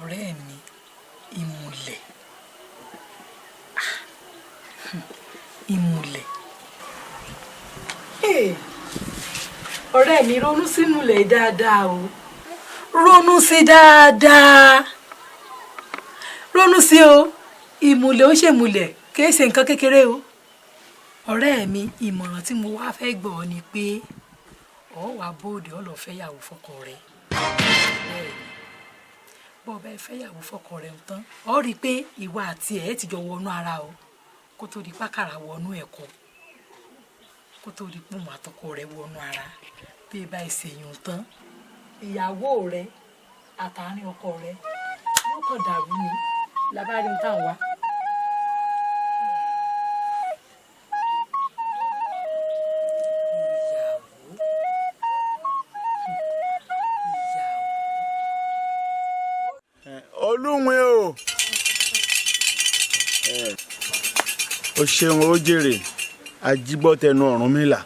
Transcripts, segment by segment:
ọ̀rẹ́ mi ìmùlẹ̀ ìmùlẹ̀. ọ̀rẹ́ mi ronú sínú ilẹ̀ dáadáa o ronú sí dáadáa ronú sí o ìmùlẹ̀ ó ṣèmùlẹ̀ kì í ṣe nǹkan kékeré o ọ̀rẹ́ mi ìmọ̀ràn tí mo wá fẹ́ gbọ́ ni pé ọ wà bóde ọ lọ fẹ́yàwó fọ́kọ rẹ bọ́ ọba ẹ fẹ́yàwó fọ́kọ rẹ tán ọ rí i pé ìwà àti ẹ̀ ti jọ wọnú ara o kó tó di pákàrà wọnú ẹ̀kọ́ kó tó di pòmù àtọkọ rẹ wọnú ara bí ẹ bá ìṣèyàn tán ìyàwó rẹ àtàrin ọkọ rẹ yóò kàn dàrú ni labárí ń tàn wá. olúwin o ó ṣeun ó jèrè ajígbọ́tẹnu Ọ̀rúnmìlà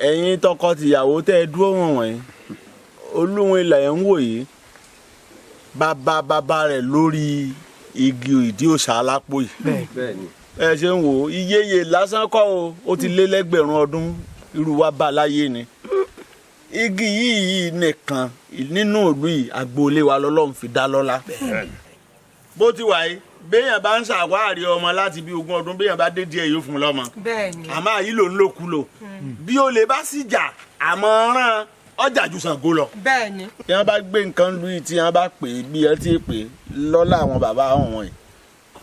ẹ̀yin tọkọ-tìyàwó tẹ́ ẹ dúró wọ̀nyí olúwin ilà ẹ̀ ń wò yìí bàbá rẹ̀ lórí igi ìdí òòṣà alápò yìí ẹ ṣe ń wò ó iyeye lásán kọ́ o ó ti lé lẹ́gbẹ̀rún ọdún irú wa bá láyé ni igi yìí nìkan nínú ìlú yìí agboolé wa lọ́lọ́run fi dá lọ́lá bó ti wà yìí béèyàn bá ń ṣàwárí ọmọ láti bí 20 ọdún béèyàn bá dé díẹ̀ yóò fún un lọ́mọ àmọ́ àyí ló ń lòkulò bí o lè bá sì jà àmọ́ ràn ọjà ju Ṣàngó lọ. bẹ́ẹ̀ni. tí wọ́n bá gbé nǹkan lu yìí tí wọ́n bá pè é bí ẹ ti pè é lọ́lá àwọn bàbá wọn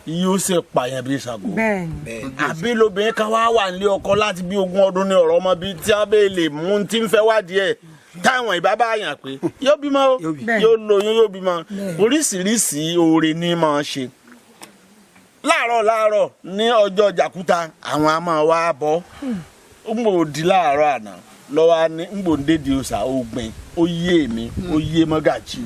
yìí yóò ṣe pààyàn bí Ṣàngó. bẹ́ẹ̀ni. àbí lóbìnrin kan wá wà nílé ọkọ láti bí 20 ọdún ní ọ̀rọ̀ ọmọ bíi tí wọ́n bẹ́ẹ̀ lè mú tí ń fẹ́ wádìí ẹ̀ táwọn ìbábá yàn pé yóò bímọ o yóò lóyún yóò bímọ oríṣiríṣi oore ní máa ṣe láàárọ̀ ní ọjọ́ jàkúta àwọn a máa wá bọ́ ń bò di láàárọ̀ àná lọ́wọ́ ní ń bò ń dédé òòṣà ògbìn ó yé mi ó yé mọ́gàjì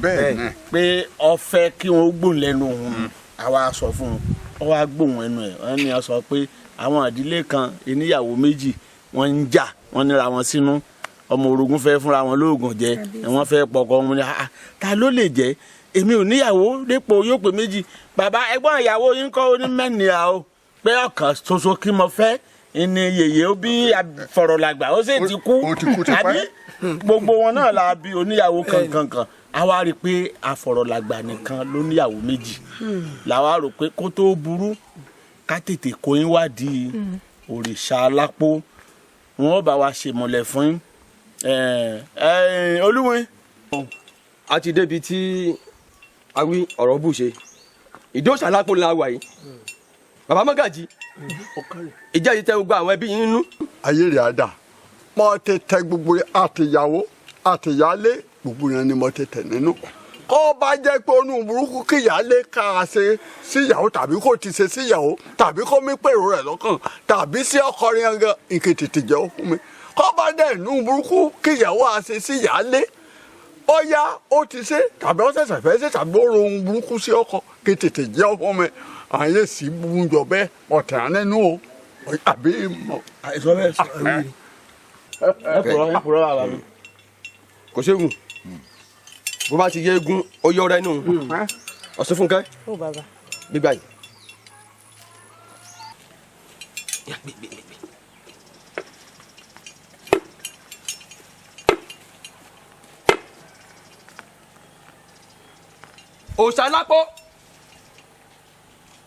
pé ọ̀fẹ́ kí wọ́n gbóhùn lẹ́nu òun àwa sọ fún un ọ wá gbóhùn ẹnu ẹ̀ wọ́n ní a sọ pé àwọn ìdílé kan ìníyàwó méjì wọ́n ń jà wọ́n níra wọn sínú ọmọ orogún fẹ́ fúnra wọn lóògùn jẹ wọ́n fẹ́ pọkọ wọn ni ta ló lè jẹ́ èmi ò níyàwó dépò yóò pé méjì bàbá ẹ̀gbọ́n ìyàwó yín kọ́ onímẹ́nìyà o pé ọ̀kan ṣoṣo kí mo fẹ́ ni yèyé ó bí fọ̀rọ̀làgbà ó sì ti kú àbí gbogbo wọn náà la bí oníyàwó kankankan a wá rí i pé afọ̀rọ̀làgbà nìkan ló níyàwó méjì làwa rò pé kó tó burú ká tètè kó yín wádìí òrìṣà alápò wọn bá wa ṣèmọ̀lẹ̀ fún yín olúwin. a ti débi tí a wí ọ̀rọ̀ bù ṣe ìdí òòṣà alápò la wà yìí bàbá mọ́gàjì ìjà yìí tẹ gbogbo àwọn ẹbí yín nínú. ayé rẹ̀ á dà mọ́ tètè gbogbo àtìyàwó àtìyálé gbogbo yẹn ni mọ́ tètè nínú. kó bá jẹ́ pé onú burúkú kíyàlé ká a ṣe síyàwó tàbí kó ti ṣe síyàwó tàbí kó mi pèrò rẹ̀ lọ́kàn tàbí sí ọkọ rẹ̀ gan nǹkan tètè jẹ́ ó fún mi. kó bá dẹ̀ inú burúkú kíyàwó a ṣe síyàlé ó yá ó ti ṣe tàbí ó ṣẹ̀ṣẹ̀ fẹ́ ṣe tàbí ó ro ohun burúkú sí ọkọ kí tètè jẹ́ ó fún mi. àyè sì bu jọ bẹ́ẹ̀ ọ̀tẹ̀ ànẹ́nu o àbí mọ̀. àìsàn bẹ́ẹ̀ sọ ẹ kúrò bàbá mi. kò ségun bó bá ti yé egun ó yọ ọ̀rẹ́ nù ọ̀sùn fúnkẹ́ gbígbà yìí. òòṣà lápò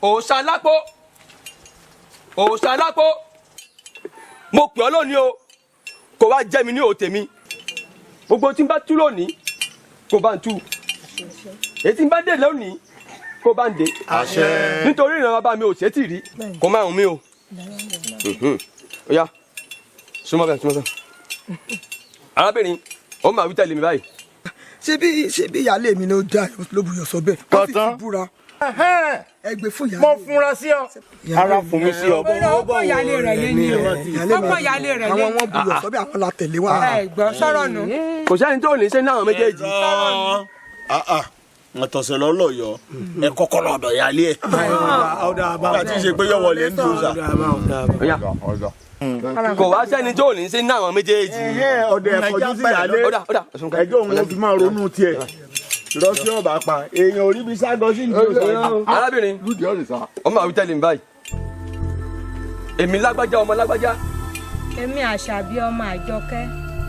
òòṣà lápò òòṣà lápò mo pè ọ́ lónìí o kò wá jẹ́ mi ní òòtè mi gbogbo tí n bá tú lónìí kò bá ń tú èyí tí n bá dé lónìí kò bá ń dé nítorí ìran bàbá mi ò ṣe tì rí kò má hùn mí o ó yá súnmọ́ bẹ́ẹ̀ arábìnrin ó máa wí tẹ̀lé mi báyìí. ṣé bí ìyáálé mi ló dá ló buyọ̀ sọ bẹ́ẹ̀ kó fi fi búra ẹgbẹ́ fún ìyáálé. mo fúnra sí ọ ara fún mi sí ọ. ó bọ̀ ìyáálé rẹ̀ lé ní o ó bọ̀ ìyáálé rẹ̀ lé ní. àwọn wọn buyọ̀ sọ bẹ́ẹ̀ àwọn la tẹ̀lé wa. ẹ gbọ́ sọ̀rọ̀ nù. kò sẹ́ni tó ní ṣe náà méjèèjì. ọ̀tọ̀sẹ̀ lọ́lọ́yọ̀ ẹ kọ́kọ́ lọ́dọ̀ ìyáálé ẹ̀. nígbà tí ń ṣe pé yọ̀wọ̀ lè ń dùn sà. kò wá sẹ́ni tí ò ní sí ní àwọn méjèèjì. ọ̀dẹ̀ ẹ̀fọ́jú sí ìyálé ẹjọ́ òun ló fi máa ronú tiẹ̀ ìrọsí ọba pa èèyàn ò rí bí ságọ sí ìlú ọ̀sán. arábìnrin ọmọ àwọn tẹ́lẹ̀ ń báyìí èmi lágbájá ọmọ lágbájá. èmi àṣàbí ọmọ àjọkẹ́.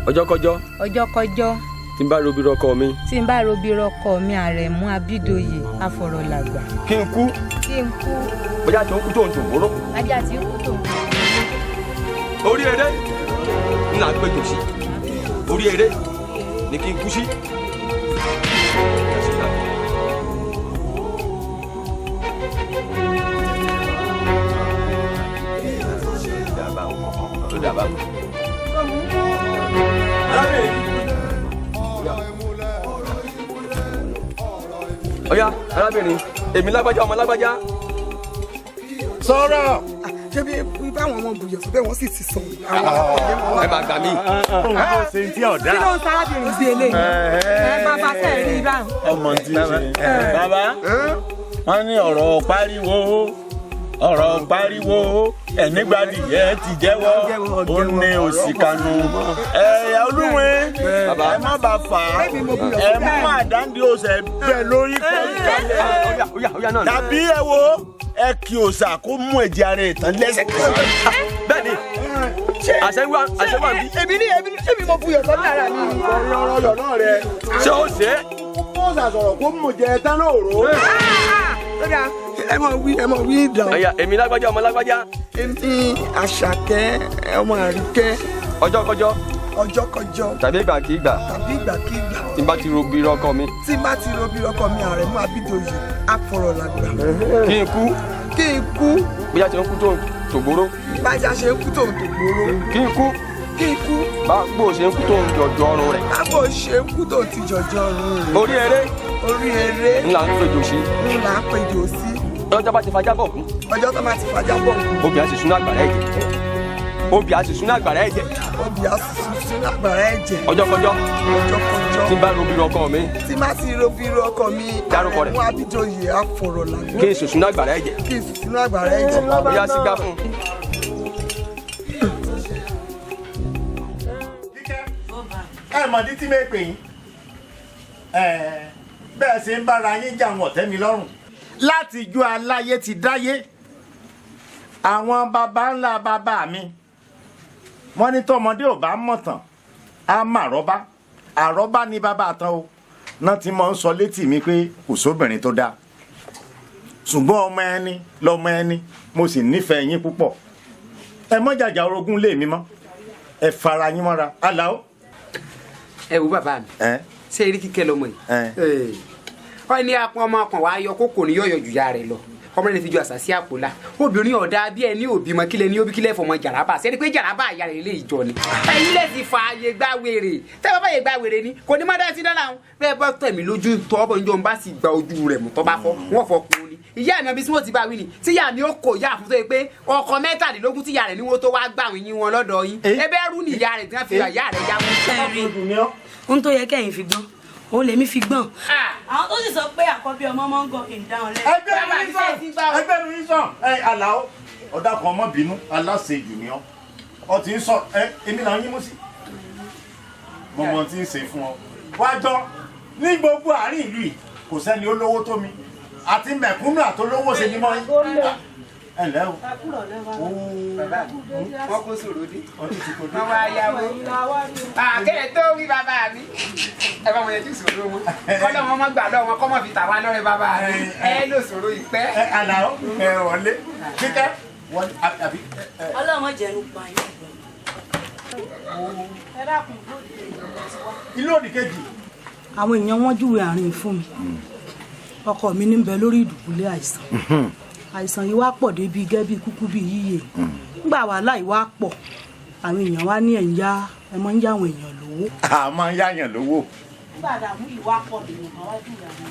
ọjọ́kọjọ́. ọjọ́kọjọ́. tí n bá robi rọkọ mi. tí n bá robi rọkọ mi àrẹ̀mú abídòye afọ̀rọ̀làgbà. kí n kú. kí n kú. bóyá tí ó kú tó ń tòwóró. ajá tí ó kú tó ń tòwóró. orí eré ń là ń péjọ sí orí eré ni kí n kú sí. Ọ̀yá arábìnrin èmi lágbájá ọmọ lágbájá. sọ̀rọ̀. ṣé bí báwọn ọmọ bùyọ̀ sọ bẹ́ẹ̀ wọ́n sì ti sọ. ẹ máa gbà mí. ṣe ti ọ̀dà. kí ló ń sárábìnrin sí eléyìí ẹ bàbá tẹ̀ rí báwọn. ọmọ tí ń ṣe bàbá wọn ní ọ̀rọ̀ pariwo ẹ̀nígbàdìyẹ ti jẹ́wọ́ ó ní òsì kanu ẹ̀yà olúwe ẹ má bà fà á ẹ mú àdáńdí òsè bẹ́ẹ̀ lórí pẹ̀lú kalẹ̀ tàbí ẹ wo ẹ kí òsà kó mú ẹ̀jẹ̀ ara ẹ̀ tán lẹ́sẹ̀kẹsẹ̀. bẹ́ẹ̀ni àṣẹwà bí. èmi mo buyọ̀ sọ́dọ̀ ara mi. ọ̀rọ̀ yọ̀ náà rẹ. ṣé o ṣe é. kó sàsọ̀rọ̀ kó mú jẹ tán náà rò ó. ẹ mọ̀ wí ìdáhùn. ọ̀yá èmi lágbájá ọmọ lágbájá. èmi àṣàkẹ́ ọmọ àríkẹ́. ọjọ́kọjọ́. ọjọ́kọjọ́. tàbí ìgbàkígbà. tàbí ìgbàkígbà. tí n bá ti robi rọkọ mi. tí n bá ti robi rọkọ mi àrẹ̀mú abídòye afọ̀rọ̀làgbà. kí n kú. kí n kú. bóyá tí ó ń kú tó tògbóró. bájá ṣe ń kú tó tògbóró. kí n kú. kí n kú. bágbó ṣe ń kú tó jọjọ ọrùn rẹ̀. bágbó ṣe ń kú tó ti jọjọ ọrùn rẹ̀. orí eré. orí eré. ńlá ń péjọ sí. ńlá ń péjọ sí. ọjọ́ bá ti fajá bọ̀ kú. ọjọ́ tó bá ti fajá bọ̀ kú. obì á sì súná àgbàrá ẹ̀jẹ̀. obì á sì súná àgbàrá ẹ̀jẹ̀. obì á sì súná àgbàrá ẹ̀jẹ̀. ọjọ́kọjọ́. ọjọ́kọjọ́. tí n bá robi rọkọ mi. tí n bá ti robi rọkọ mi. dárúkọ rẹ̀. àrẹ̀mú abídòye afọ̀rọ̀làgbà. kí n sì súná àgbàrá ẹ̀jẹ̀. kí n sì súná àgbàrá ẹ̀jẹ̀. bóyá sí gbá fún un. ẹ mọ̀dí tí mẹ́ pè yín bẹ́ẹ̀ ṣe ń bára yín jà wọ̀n tẹ́ mi lọ́rùn láti ju aláyé ti dáyé àwọn baba ńlá bàbá mi wọ́n ní tọmọdé ò bá mọ̀ tán á mà àrọ́bá àrọ́bá ní bàbá àtàn o náà ti mọ̀ ń sọ létí mi pé kò sóbìnrin tó dáa ṣùgbọ́n ọmọ ẹni lọmọ ẹni mo sì nífẹ̀ẹ́ yín púpọ̀ ẹ mọ́ jàjà orogún lé mi mọ́ ẹ fara yín mọ́ra aláwọ̀. ẹ wo bàbá mi ṣé eré kíkẹ́ lọmọ yìí ọ ní apọn ọmọ ọkàn wa yọ kókò ní yọ̀yọ̀ jù ya rẹ̀ lọ ọmọ rẹ̀ fi ju àṣà sí àpò la obìnrin ọ̀dà bí ẹni òbí mọ kílẹ̀ ní òbí kílẹ̀ fọmọ jàrábà sẹ́ni pé jàrábà àyà rẹ̀ lè jọ ni ẹ̀yin lè ti fa àyè gbá wèrè tẹ́ bá fàyè gbá wèrè ni kò ní má dá sí dáná bẹ́ẹ̀ bọ́ tẹ̀mí lójú tọ́ ọ̀bọ̀ njọ́ ń bá sì gba ojú rẹ̀ mú tọ́ bá fọ́ wọ́n fọ́ kún ni ìyá mi ọbí tí wọ́n ti bá wí ni tí ìyá mi ó kò yá àfúnṣe pé ọkọ mẹ́tàdínlógún tí ìyá rẹ̀ ní wọ́n tó wá gbà wọ́n yín wọn lọ́dọ̀ yín ẹbẹ́ rú ni ìyá rẹ̀ tí wọ́n fi ìyá rẹ̀ yá wọn. ohun tó yẹ kẹ́yìn fi gbọ́n òun lèmi fi gbọ́n. àwọn tó sì sọ pé àkọ́bí ọmọ máa ń gọ ìdáhùn lẹ́yìn. ẹgbẹ́ mi ń sàn Àlàó ọ̀dà kan ọmọ bínú aláṣejù ni ọ ti ń sọ èmi là ń yín mú sí mo mọ tí ń ṣe fún ọ wá gbọ́ ní gbogbo àárín ìlú yìí kò sẹ́ni olówó tó mi àti mẹ̀kúnnù àtolówó ṣe ni mọ́ yín ẹ ǹlẹ́ o. wọ́n kó sòrò dé wọ́n wá yáwó àkẹ́rẹ́ tó wí bàbá mi ẹ bá wọn yẹn tí sòrò wọn kọ́lọ́ wọn mọ́ gbà lọ́wọ́ wọn kọ́ mọ́ fi tà wá lọ́rẹ́ bàbá mi ẹ ló sòrò ìpẹ́. Àlàó ẹ wọlé kíkẹ́ wọlé àbí. ọlọ́run jẹ̀rù pa yín. ilé òdì kejì. àwọn èèyàn wọn júwe àárín fún mi ọkọ mi ní bẹ lórí ìdùbúlẹ̀ àìsàn àìsàn yìí wá pọ̀ débi gẹ́bí kúkú bí yíyẹ nígbà wàhálà yìí wá pọ̀ àwọn èèyàn wá ní ẹ̀yà ẹ máa ń yá àwọn èèyàn lówó. a máa ń yáyàn lówó. nígbà dààmú yìí wá pọ̀ lèèyàn máa wá júwe àwọn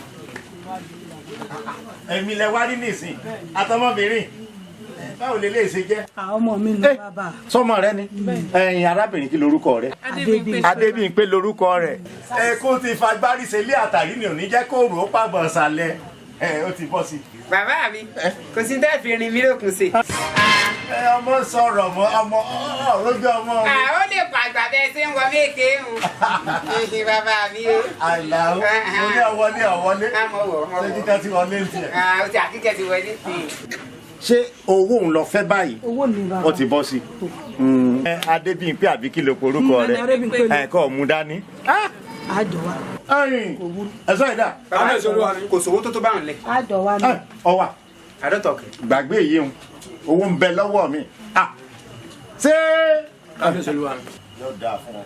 èèyàn. èmi lẹ wá rí nísìn àtọmọbìnrin báwo lè lè ṣe jẹ́. àwọn ọmọ mi ní bàbá. sọmọ rẹ ni ẹ̀yin arábìnrin kí lorúkọ rẹ. Adébímpé lorúkọ rẹ. ẹkún ti fagbárí ṣe ilé àtàrí ni ò ní jẹ́ kóòrò ó pàbọ̀ ṣàlẹ̀ ó ti bọ́ sí. bàbá mi kò sí tẹ́ fi rin mi lókun ṣe ọmọ sọ̀rọ̀ ọmọ lójú ọmọ mi. ó lè pàgbà bẹ́ẹ̀ tí ń wọ méje ń bàbá mi o. àìlà o mo ní ọwọlé ṣé kíkẹ́ ti wọlé ń tiẹ̀. ó ti àkíkẹ́ ti wọlé sí i. ṣé owó ń lọ fẹ́ báyìí. owó ni bàbá. ó ti bọ́ sí i. Adébíyìnpé àbí kí ló porúkọ rẹ̀ ẹ̀kọ́ mú dání. àjọ wa. ẹ̀sọ́ ìdá. bàbá ìṣòro wa kò sówó tó bá ń lẹ̀. àjọ wa ni. ọwà. àdọ́tọ̀kẹ́. gbàgbé yìí ń owó ń bẹ lọ́wọ́ mi. ṣé. bàbá ìṣòro wa. yóò dáa fún ọ.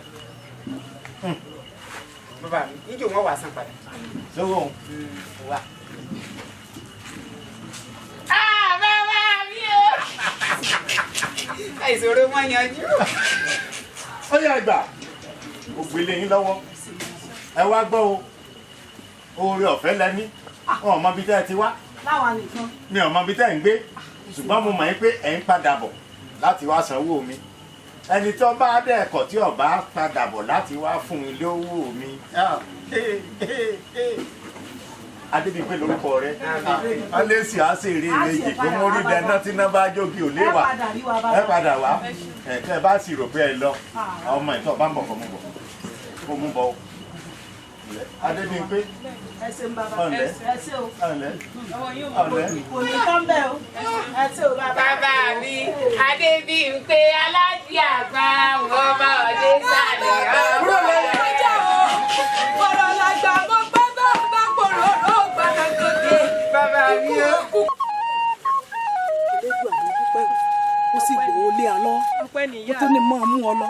bàbá mi níjó wọn wà sàn padà. lówó wà. bàbá mi o. àìsòro wọn yanjú. ó yá gbà ó gbélé yín lọ́wọ́ ẹ wá gbọ́ o oore ọ̀fẹ́ lẹ́ni wọn ò mọ ibi tẹ́ ẹ ti wá láwa nìkan. mi ò mọ ibi tẹ́ ẹ ń gbé ṣùgbọ́n mo mọ̀ yín pé ẹ̀ ń padà bọ̀ láti wá sanwó mi ẹni tó bá dẹ̀kọ̀ tí ọba padà bọ̀ láti wá fún mi lówó mi Adébíyìnpé lórúkọ rẹ alẹ́sì àṣèré méjì kó mórí dáná tí náà bá jógi ò léwà ẹ padà wá ẹ bá sì rò pé ẹ lọ ọmọ ìtọ́ bá ń bọ̀ kó mú bọ̀ Adébíyìnpé ọ̀lẹ́ ọ̀lẹ́ kò ní tán bẹ́ẹ̀ o ẹ ṣé o bàbá. bàbá mi Adébíyìnpé alájí àgbà wọn bá ọdẹ sálẹ̀ ọmọ rẹ. ọ̀rọ̀ làgbà mọ́ pé bá pòrò ó gbàgbà gòkè. bàbá mi o. elédùn àwọn dúpẹ́ ó sì gbòó lé alọ́ ó tó ní mọ́ mú ọ lọ.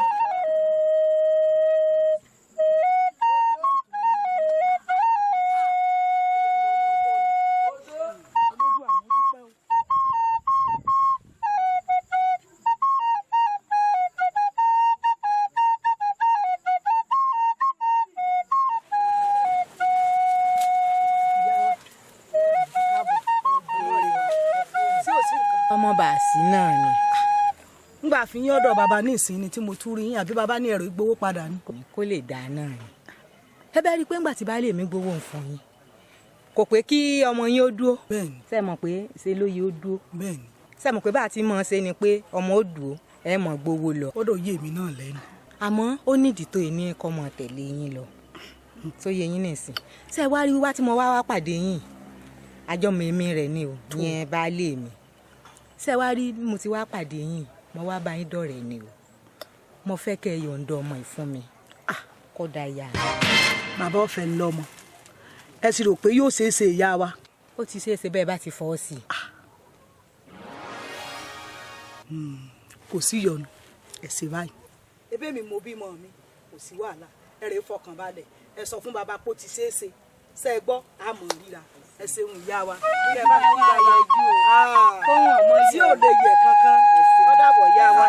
ọmọ bàásì náà ni. ngbà fi yín ọ̀dọ̀ bàbá ní ìsinmi tí mo tún rí yín àbí bàbá ní ẹ̀rọ ìgbowó padà ni. kó lè dá náà ni. ẹ bẹ́ẹ̀ rí i pé ńgbà tí baálé mi gbowó ń fún yín kò pé kí ọmọ yín ó dúró. bẹ́ẹ̀ni. ṣé mọ̀ pé ṣe ló yẹ ó dúró. bẹ́ẹ̀ni. ṣé mọ̀ pé bá a ti mọ̀ ṣe ni pé ọmọ ó dúró ẹ mọ̀ gbowó lọ. ó dò yé mi náà lẹ́nu. àmọ́ ó nídìí tó ní kọ́ mọ̀ tẹ̀lé yín lọ tó yẹ yín nìsín. ṣé ẹ wá rí wíwá tí mo wá pàdé yín àjọmọ èmi rẹ̀ ni o yẹn baálé mi. ṣé ẹ wá rí mo ti wá pàdé yín mo wá bá yín dọ̀rẹ́ ni o mo fẹ́ kẹ́ ẹ yọ̀ǹda ọmọ ìfún mi kódà ya. bàbá ọ̀fẹ́ ń lọ́mọ ẹ sì rò pé yóò ṣeé ṣe ìyá wa. ó ti ṣeé ṣe bẹ́ẹ̀ bá ti fọwọ́ sí i. kò sí yọnu ẹ ṣe báyìí. ebe mi mo bímọ mi kò sí wàhálà ẹ rè é fọkàn balẹ̀ ẹ sọ fún bàbá pé ó ti ṣeé ṣe ṣe é gbọ́ àmọ́ ríra ẹ ṣeun ìyá wa. bí ẹ bá ti ríra yẹ ju kóhun ọmọ tí ò lè yẹ kankan ó dàbọ̀ ìyá wa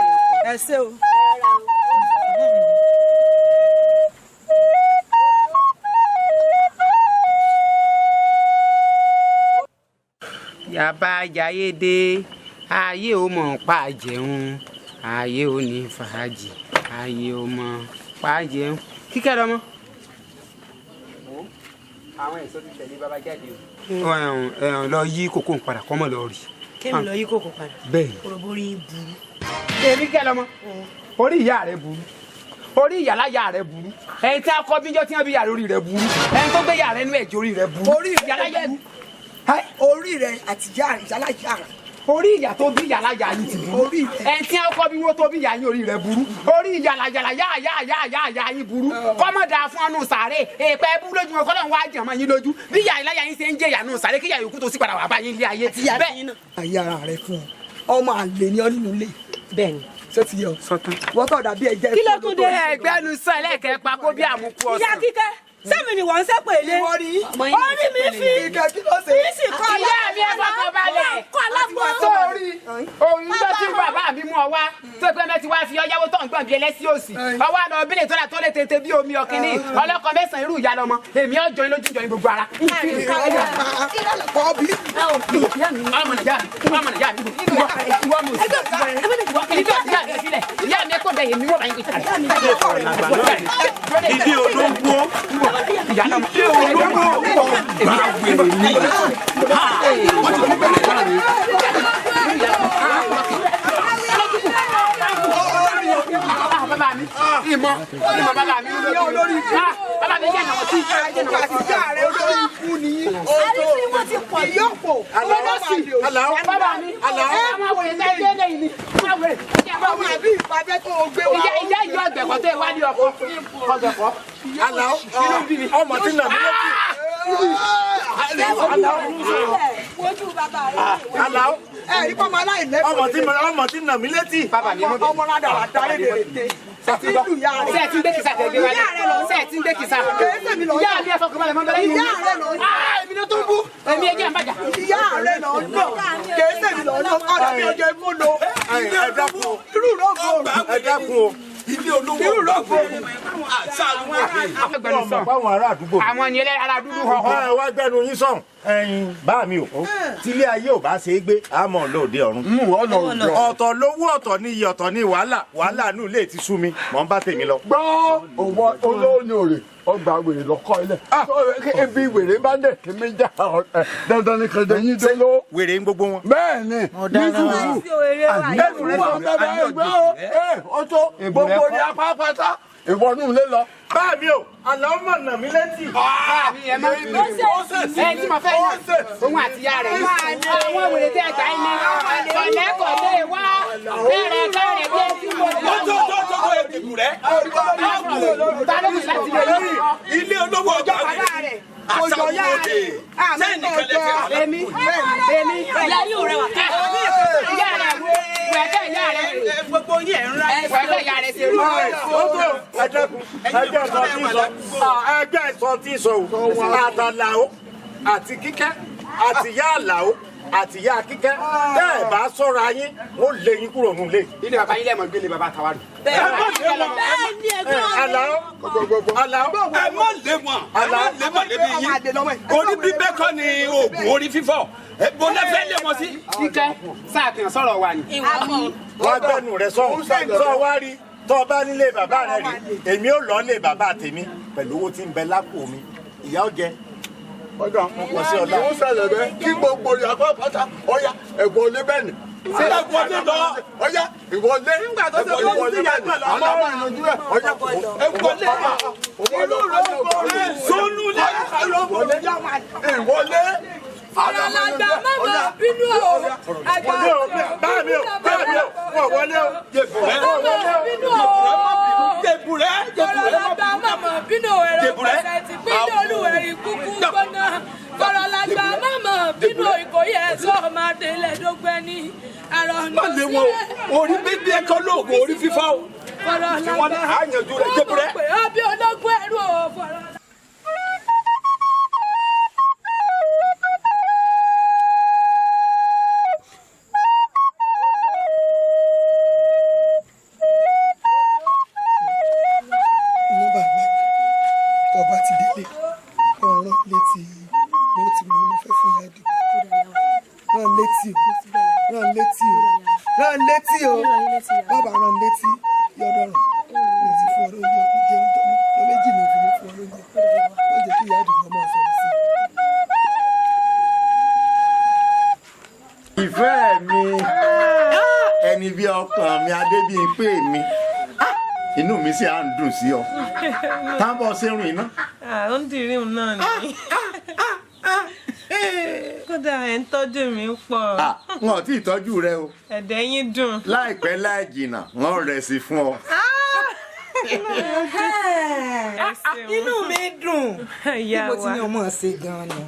ẹ ṣe o. yàbá jayédé ayé ò mọ̀ pa jẹun ayé ò ní fàájì ayé ò mọ̀ pa jẹun kíkẹ́ lọ́mọ. àwọn èso ti tẹ̀lé bàbá jáde o. lọ yí kókó ń padà kọ́mọ lọ rí. kémi lọ yí kòkò padà. bẹ́ẹ̀ kòròbórí burú. èmi kẹ́ lọ́mọ orí ìyá rẹ̀ burú orí ìyàláyà rẹ̀ burú ẹni tí a kọ́ bíjọ́ tí wọ́n bí yàrá orí rẹ̀ burú ẹni tó gbé yàrá ẹnu ẹ̀jẹ̀ orí rẹ̀ burú. orí ìyàláyà burú orí rẹ àti ìyàláyà rẹ. orí ìyá tó bí ìyàláyà yìí ti burú ẹni tí a kọ́ bí wọ́n tó bí ìyá yín orí rẹ̀ burú orí ìyàláyà yá yín burú kọ́mọ̀dà fún ọnù sàárè èèpẹ̀ ẹbú lójú wọn kọ́lọ́ wá jẹ̀ mọ́ yín lójú bí ìyàláyà yín ṣe ń jẹ́ ìyànú sàárè kí ìyá yòókù tó sì padà wà bá yín lé ayé. àyà ara rẹ fún ọ ọmọ àlè ni ọ nínú ilé. bẹ́ẹ̀ni ṣé ti yọ wọ́n tọ̀ dàbí ẹ̀jẹ̀. kí ló tún dé ẹgbẹ́nu sọ ẹlẹ́kẹ̀ẹ́ pa kó bí àmúkú ọ̀sán. ìyá kíkẹ́ sẹ́mi ni wọ́n ń sẹ́pẹ̀ ilé orí mi fi sì kọ́ ìyá mi ẹ fọkàn balẹ̀ kọ́ alágbó. sórí òun tó tí bàbá mi mú ọ wá tó pé mẹ́tí wá fi ọyáwó tó ń gbọ̀n bí ẹlẹ́sí òsì ọwọ́ àná obìnrin tó lè tètè bí omi ọ̀kìnní ọlọ́kọ mẹ́sàn-án irú ìyá lọmọ èmi ọjọ́ yín lójú jọyìn gbogbo ara. ọmọ nàìjíríà mi ìwọ mọ̀ sí ìyá mi kò bẹ̀ èmi wọ́n bá yín pè ìdí olóńgbò ìdí olóńgbò bá wèrè ní. wọ́n ti kú bẹ̀rẹ̀ láàrin. ìmọ̀ bàbá mi olórí bàbá mi jẹ́ ìnáwó tí àtijọ́ rẹ olórí ikú ni àrífín wọn ti pọ̀ ìyọ́pọ̀ olóṣì bàbá mi àwọn òye tẹ́ dé lẹ́yìn ni ọmọ àbí ìpàdé tó o gbé wá. ìyá ìjọ ọgbẹ̀kọ̀ tó wá ní ọkọ̀ ọgbẹ̀kọ̀. Àlàó ọmọ tí nà mí létí. wojú bàbá rẹ. Àlàó ẹ rí pọ́nmọ́ aláìlẹ́kọ̀ọ́ ọmọ tí nà mí létí. bàbá mi ọmọ rádàrà darí lèrèté àti ìlú ìyá rẹ. sẹ́ẹ̀ tí ń gbé kìsà tẹ̀lé wa sẹ́ẹ̀ tí ń gbé kìsà. ìyá mi ẹ̀fọ́ kọ́mọ́lẹ̀ mọ́ bẹ́ẹ̀ ìyá rẹ lọ èmi ló tún bú èmi ẹ̀jẹ̀ ń bàjá. ìyá rẹ lọ lọ kèésì mi lọ lọ ọ̀dà mi ọjọ́ ikú lọ. Ẹ dákun o. irú rògbò Ẹ dákun o. ilé olówó irú rògbò Ọmọ báwọn ará àdúgbò. àwọn ni ẹlẹ́ ara dúdú họ. Ẹ wá gbẹ́nu yín sọ̀hún. Ẹyin bá mi o. Tílé ayé ò bá ṣe é gbé, a mọ̀ lóde ọ̀run. Ọ̀tọ̀ lówó ọ̀tọ̀ ní iyì ọ̀tọ̀ ní wàhálà nù lè ti sú mi. Mọ̀ ń bá tèmi lọ. gbọ́ òwò olóyún òrè ọgbà wèrè lọ́kọ́ ilẹ̀ ebi wèrè bá dẹ̀ kí mi já dandan ni kẹ̀dẹ̀ yín dé ló. Wèrè ń gbogbo wọn. bẹ́ẹ̀ ni ní sùúrù lẹ́nu wọn bẹ́ẹ̀ ẹgbẹ́ o ó tó gbogbo ní apá pátá ìwọ́nú lé lọ. Bá mi o, Àlàó mọ̀ nà mí létí. Báàmì ẹ má bí ẹ tí mo fẹ́ yàn òun àti ìyá rẹ̀ àwọn wèrè tẹ́ ẹ̀gbá yín ní ọ̀lẹ́kọ̀ọ́ lè wá kẹ́rẹ̀kẹ́rẹ̀ bí ẹ ti wọ̀ tó èdèkù rẹ. ta ló kù láti lè yí ilé olówó ọjọ́ rẹ̀ ọjọ́ yá rẹ̀ sẹ́yìn nìkan lè fẹ́ èmi ìyá yóò rẹwà ìyá rẹ̀ wẹ̀ẹ́kẹ́ ìyá rẹ̀ gbogbo yẹn ń ra wẹ̀ẹ́kẹ́ ìyá rẹ̀ ṣe rú. Ẹgbẹ́ ìsọ tí ń sọ o. Àtàlàó àti Kíkẹ́ àti ìyá Àlàó àti ìyá Kíkẹ́ tẹ́ ẹ̀ bá sọ́ra yín ó lé yín kúrò nílé. ilé bàbá yín lẹ́mọ̀ gbélé bàbá tàwa rè. Àlàó ẹ má lé wọn lébi yín orí bíbẹ́ kọ́ ni oògùn orí fífọ́ bọ́lá fẹ́ lé wọn sí. Kíkẹ́ sáà kìí sọ̀rọ̀ wa ni. wá gbẹ́nu rẹ̀ sọ̀hún sọ wá rí tọ́ bá nílé bàbá rẹ̀ rí èmi ò lọ lé bàbá tèmi pẹ̀lú owó tí ń bẹ lápò mi ìyá ó jẹ. ọ̀dà ó ṣẹlẹ̀ bẹ́ẹ̀ kí gbogbo ìyàpá pátá ọ̀yà ẹ̀gbọ́n lé bẹ́ẹ̀ ni. ẹ wọlé lọ. ọ̀yà ìwọlé nígbà tó ṣe wọ́n ti yàgbẹ́ lọ. àmọ́ ìrànjú rẹ̀ ọ̀yà ẹ wọlé. sọnù lẹ. ìwọlé. Àràlàgbà mọ́mọ́ bínú o. Àgbà báàmì o wọ́n wọlé o. mọ́mọ́ bínú o. jẹ̀bùrẹ́. Àràlàgbà mọ́mọ́ bínú o. Ẹ̀rọ pẹ̀sẹ̀ ti pínlẹ̀ olúwẹ̀rí kúkú gbóná. Àràlàgbà mọ́mọ́ bínú o. Ìkòyí ẹ̀sọ́ máa délẹ̀ dógbẹ́ni. má lé wọn o orí bíbí ẹ̀kọ́ lóògùn orí fífọ́ o. tí wọ́n ní àyànjú rẹ̀ jẹ̀bùrẹ́. Pé ó bí ológun ẹ̀rú o. bàbá rán létí yọdọrùn mi ti fún ọ lóúnjẹ jẹun jọ méjì ní òfin fún ọ lóúnjẹ wọn jẹ kí ìyá àdùnnú máa sọ̀rọ̀ sí i. ìfẹ́ mi ẹni bí ọkàn mi Adébíyìnpé mi inú mi sì á ń dùn sí ọ tábọ̀ sẹ́rùn iná. ó ń dirí òun náà ni kódà ẹ̀ ń tọ́jú mi pọ̀. wọn ò tí ì tọ́jú rẹ o. ẹ̀dẹ̀ yín dùn. láìpẹ́ láì jìnnà wọn rẹ̀ sí fún ọ. inú mi dùn bí mo ti ní ọmọ ṣe gan-an ni